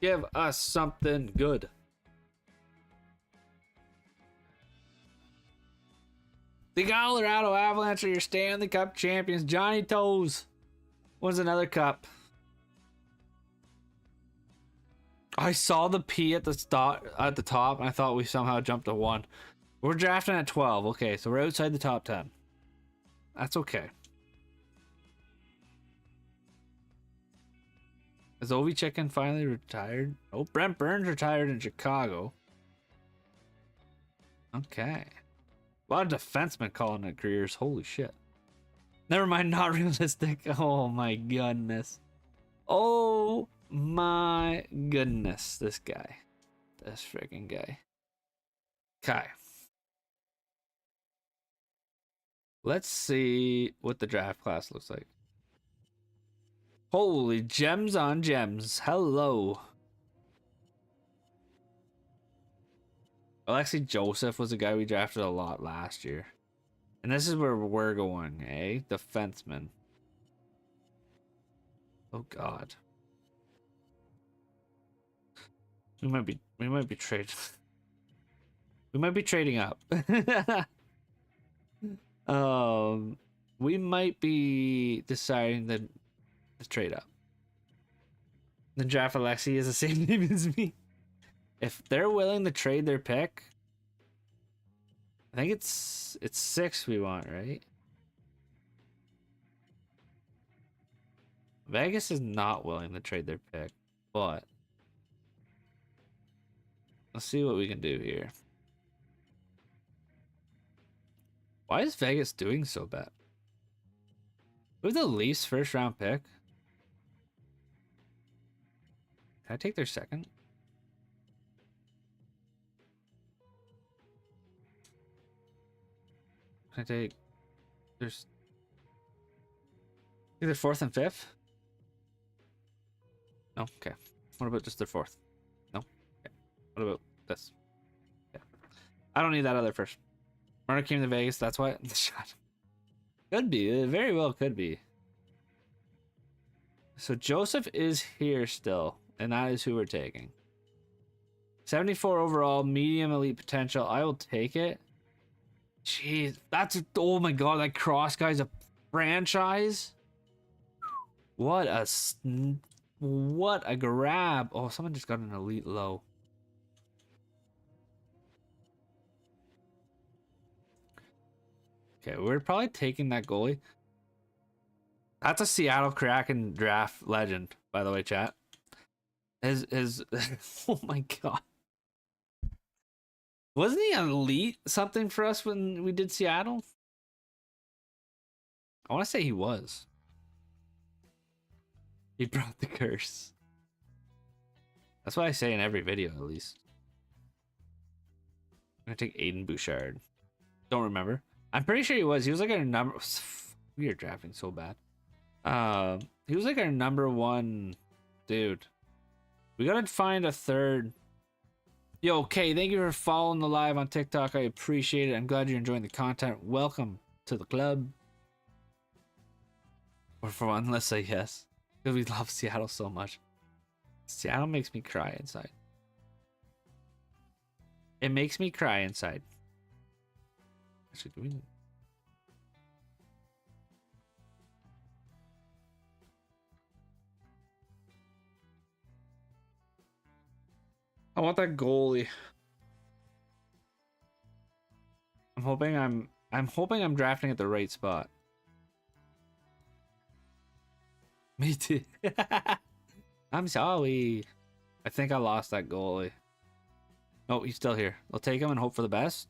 give us something good. The Colorado Avalanche are your Stanley Cup champions. Johnny Toes wins another cup. I saw the P at the top, and I thought we somehow jumped to 1. We're drafting at 12. Okay, so we're outside the top 10. That's okay. Is Ovi Chicken finally retired? Oh, Brent Burns retired in Chicago. Okay. A lot of defensemen calling it careers. Holy shit. Never mind, not realistic. Oh my goodness. Oh my goodness. This guy. This freaking guy. Okay. Let's see what the draft class looks like. Holy gems on gems. Hello. Alexei Joseph was a guy we drafted a lot last year. And this is where we're going, eh? Defenseman. Oh god. We might be trading. We might be trading up. We might be deciding to trade up. The draft Alexei is the same name as me. If they're willing to trade their pick, I think it's 6 we want, right? Vegas is not willing to trade their pick, but let's see what we can do here. Why is Vegas doing so bad? We have the Leafs first round pick. Can I take their second? Can I take there's either 4th and 5th? No, okay. What about just their 4th? No? Okay. What about this? Yeah. I don't need that other first. Murder came to Vegas, that's why the shot. Could be, it very well could be. So Joseph is here still, and that is who we're taking. 74 overall, medium elite potential. I will take it. Jeez, that's, oh my god, that cross guy's a franchise. What a grab. Oh, someone just got an elite low. Okay, we're probably taking that goalie. That's a Seattle Kraken draft legend, by the way, chat. His oh my god. Wasn't he an elite something for us when we did Seattle? I want to say he was. He brought the curse. That's what I say in every video, at least. I'm gonna take Aiden Bouchard. Don't remember. I'm pretty sure he was. He was like our number. We are drafting so bad. He was like our number 1 dude. We gotta find a third. Yo, okay, thank you for following the live on TikTok. I appreciate it. I'm glad you're enjoying the content. Welcome to the club. Or for one, let's say yes. Because we love Seattle so much. Seattle makes me cry inside. It makes me cry inside. Actually, do we... I want that goalie. I'm hoping I'm drafting at the right spot. Me too. I'm sorry. I think I lost that goalie. Oh, he's still here. I'll take him and hope for the best.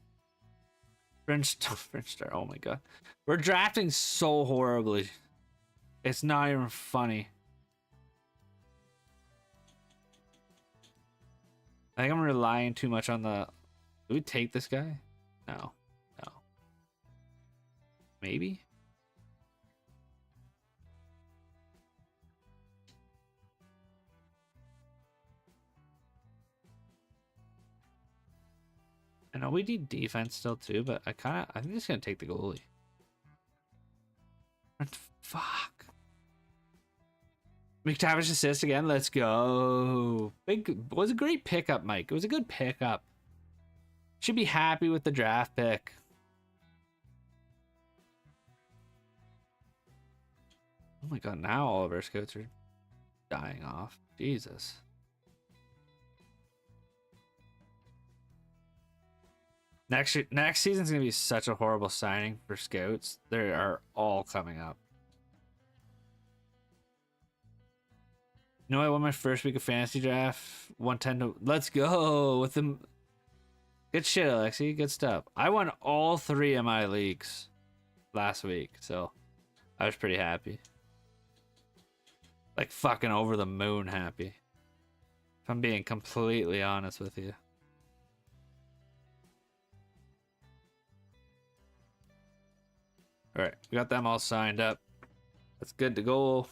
French Star. Oh my god. We're drafting so horribly. It's not even funny. I think I'm relying too much on the... Do we take this guy? No. No. Maybe? know, we need defense still too, but I think I'm just gonna take the goalie. Fuck. McTavish assist again. Let's go. Was a great pickup, Mike. It was a good pickup. Should be happy with the draft pick. Oh my god, now all of our scouts are dying off. Jesus. Next season's gonna be such a horrible signing for scouts. They are all coming up. You know, I won my first week of fantasy draft. 110 to. Let's go with them. Good shit, Alexi. Good stuff. I won all 3 of my leagues last week, so I was pretty happy. Like fucking over the moon happy. If I'm being completely honest with you. All right, we got them all signed up. That's good to go.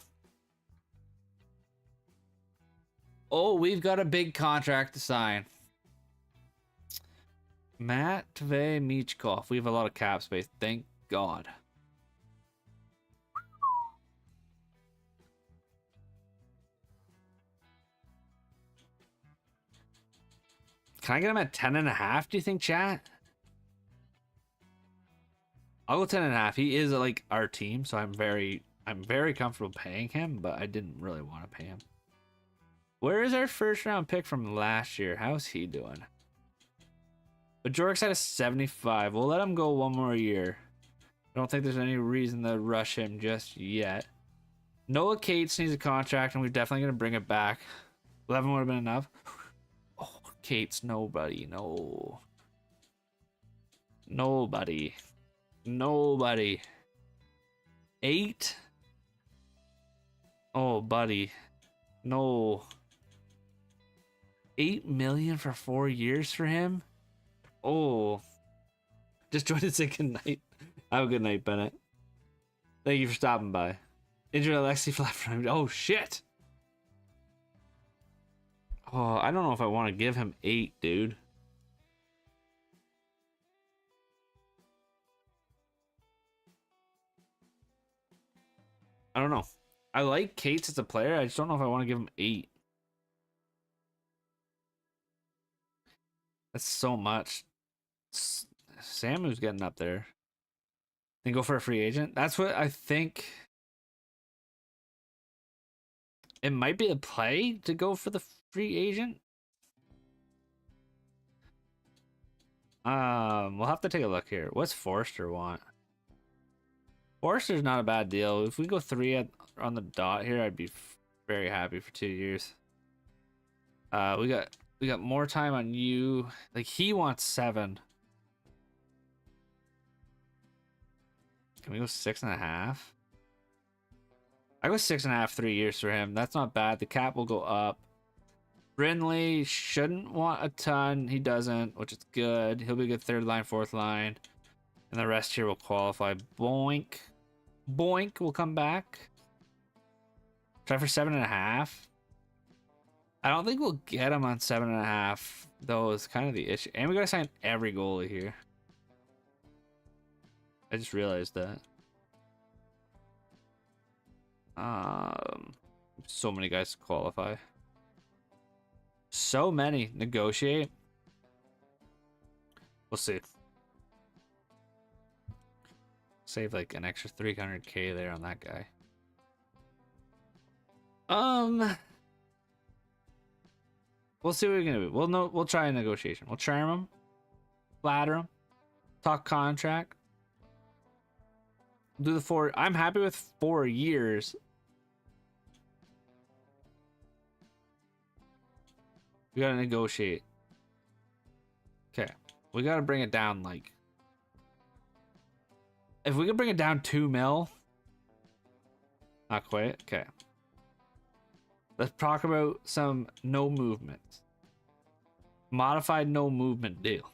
Oh, we've got a big contract to sign. Matvey Michkov. We have a lot of cap space. Thank God. Can I get him at 10.5? Do you think, chat? I'll go 10.5. He is like our team, so I'm very comfortable paying him, but I didn't really want to pay him. Where is our first round pick from last year? How's he doing? But Jorik's at a 75. We'll let him go one more year. I don't think there's any reason to rush him just yet. Noah Cates needs a contract, and we're definitely going to bring it back. 11 would have been enough. Oh, Cates, nobody. No. Nobody. Nobody. 8? Oh, buddy. No. 8 million for 4 years for him? Oh. Just joined to say good night. Have a good night, Bennett. Thank you for stopping by. Injured Alexi flat front. Oh, shit. Oh, I don't know if I want to give him 8, dude. I don't know. I like Cates as a player. I just don't know if I want to give him 8. That's so much. Samu's getting up there. Then go for a free agent. That's what I think. It might be a play to go for the free agent. We'll have to take a look here. What's Forrester want? Forrester's not a bad deal. If we go 3 on the dot here, I'd be very happy for 2 years. We got more time on you. Like, he wants 7. Can we go 6.5? I go 6.5, 3 years for him. That's not bad. The cap will go up. Brindley shouldn't want a ton. He doesn't, which is good. He'll be a good 3rd line, 4th line. And the rest here will qualify. Boink. Boink will come back. Try for 7.5. I don't think we'll get him on 7.5, though. Is kind of the issue. And we gotta sign every goalie here. I just realized that. So many guys to qualify. So many. Negotiate. We'll see. Save like an extra 300k there on that guy. We'll see what we're gonna do. We'll try a negotiation. We'll charm him, flatter him, talk contract. Do the 4. I'm happy with 4 years. We gotta negotiate. Okay, we gotta bring it down. Like, if we can bring it down 2 mil, not quite. Okay, let's talk about some no movement, modified no movement deal.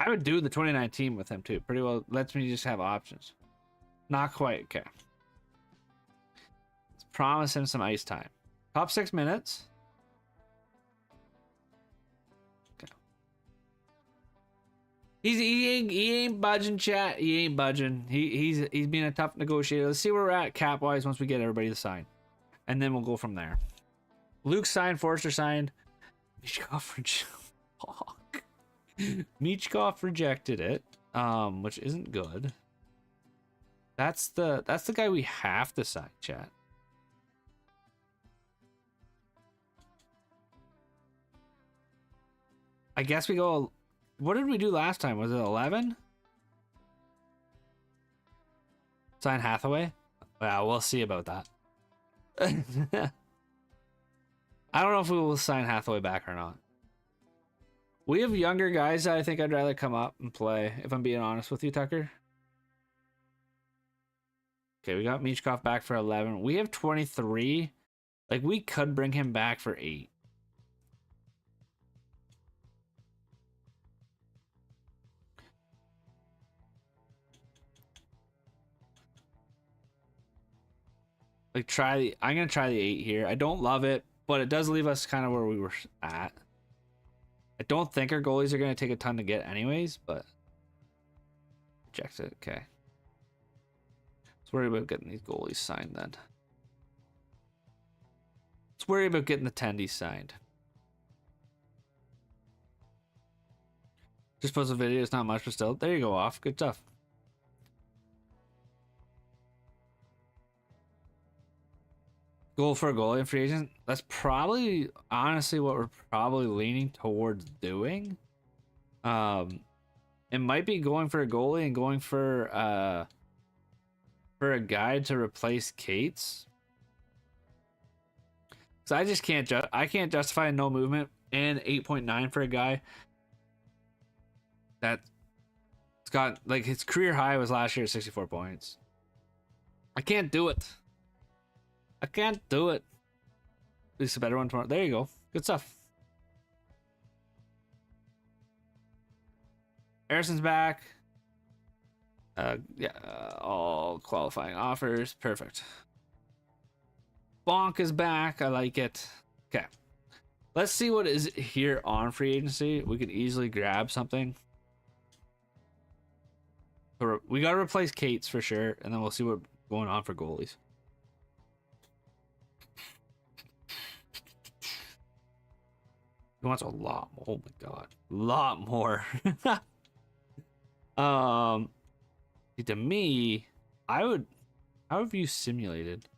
I would do the 2019 with him too. Pretty well lets me just have options. Not quite. Okay. Let's promise him some ice time. Top 6 minutes. Okay. He ain't budging, chat. He ain't budging. He's being a tough negotiator. Let's see where we're at cap wise once we get everybody to sign, and then we'll go from there. Luke signed. Forrester signed. Michkov rejected it, which isn't good. That's the guy we have to sign, chat. I guess we go. What did we do last time? Was it 11? Sign Hathaway? Well, we'll see about that. I don't know if we will sign Hathaway back or not. We have younger guys that I think I'd rather come up and play, if I'm being honest with you, Tucker. Okay, we got Michkov back for 11. We have 23. Like, we could bring him back for 8. Like, I'm going to try the 8 here. I don't love it, but it does leave us kind of where we were at. I don't think our goalies are going to take a ton to get anyways, but rejects it. Okay. Let's worry about getting these goalies signed then. Let's worry about getting the tendies signed. Just post a video. It's not much, but still. There you go, off. Good stuff. Goal for a goalie in free agent. That's probably honestly what we're probably leaning towards doing. It might be going for a goalie and going for a guy to replace Cates. So I just can't justify no movement and 8.9 for a guy that's got, like, his career high was last year at 64 points. I can't do it. I can't do it. At least a better one tomorrow. There you go. Good stuff. Harrison's back. Yeah, all qualifying offers. Perfect. Bonk is back. I like it. Okay. Let's see what is here on free agency. We could easily grab something. We got to replace Cates for sure, and then we'll see what's going on for goalies. He wants a lot more. Oh my god, a lot more. To me, I would view simulated.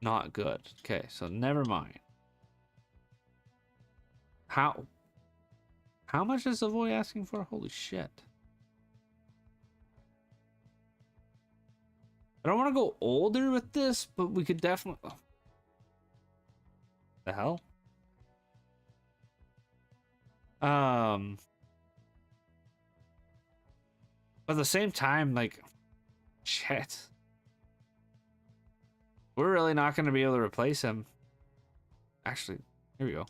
Not good. Okay, so never mind. How much is Savoy asking for? Holy shit. I don't want to go older with this, but we could definitely. Oh. The hell? But at the same time, like, shit. We're really not going to be able to replace him. Actually, here we go.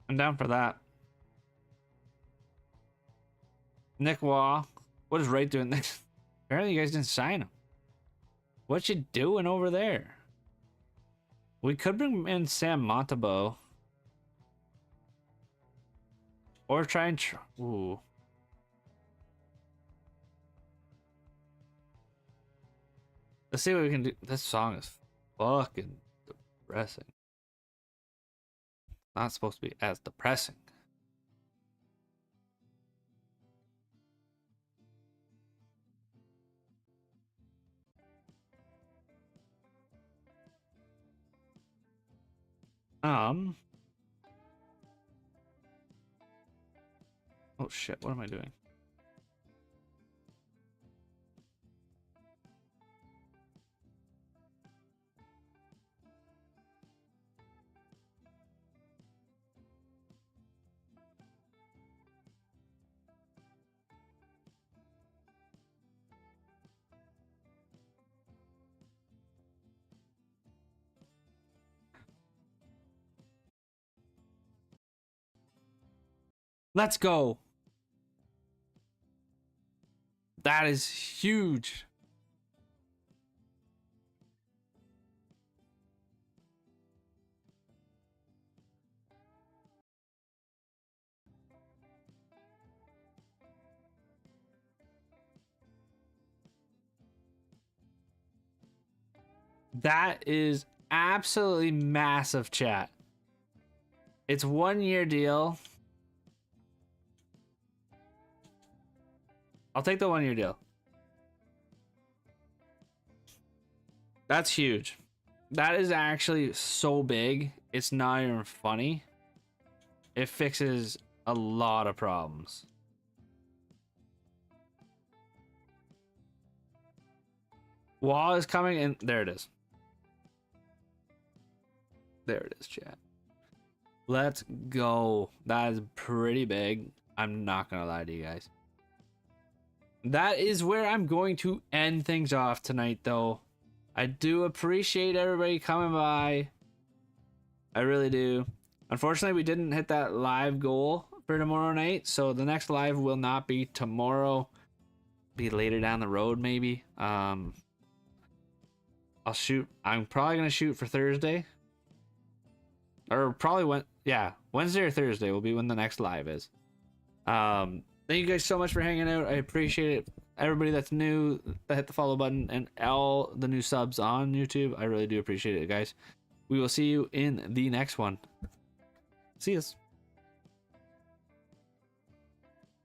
I'm down for that. Nick Waugh. What is Wright doing this? Apparently you guys didn't sign him. What you doing over there? We could bring in Sam Montebeau. Or try and ooh. Let's see what we can do. This song is fucking depressing. Not supposed to be as depressing. Oh shit, what am I doing? Let's go. That is huge. That is absolutely massive, chat. It's 1 year deal. I'll take the 1 year deal. That's huge. That is actually so big. It's not even funny. It fixes a lot of problems. Wall is coming and there it is. There it is, chat. Let's go. That is pretty big. I'm not gonna lie to you guys. That is where I'm going to end things off tonight, though. I do appreciate everybody coming by. I really do. Unfortunately, we didn't hit that live goal for tomorrow night, so the next live will not be tomorrow. Be later down the road, maybe. I'll shoot. I'm probably gonna shoot for Thursday, or probably Wednesday or Thursday will be when the next live is. Thank you guys so much for hanging out. I appreciate it. Everybody that's new, that hit the follow button, and all the new subs on YouTube. I really do appreciate it, guys. We will see you in the next one. See us.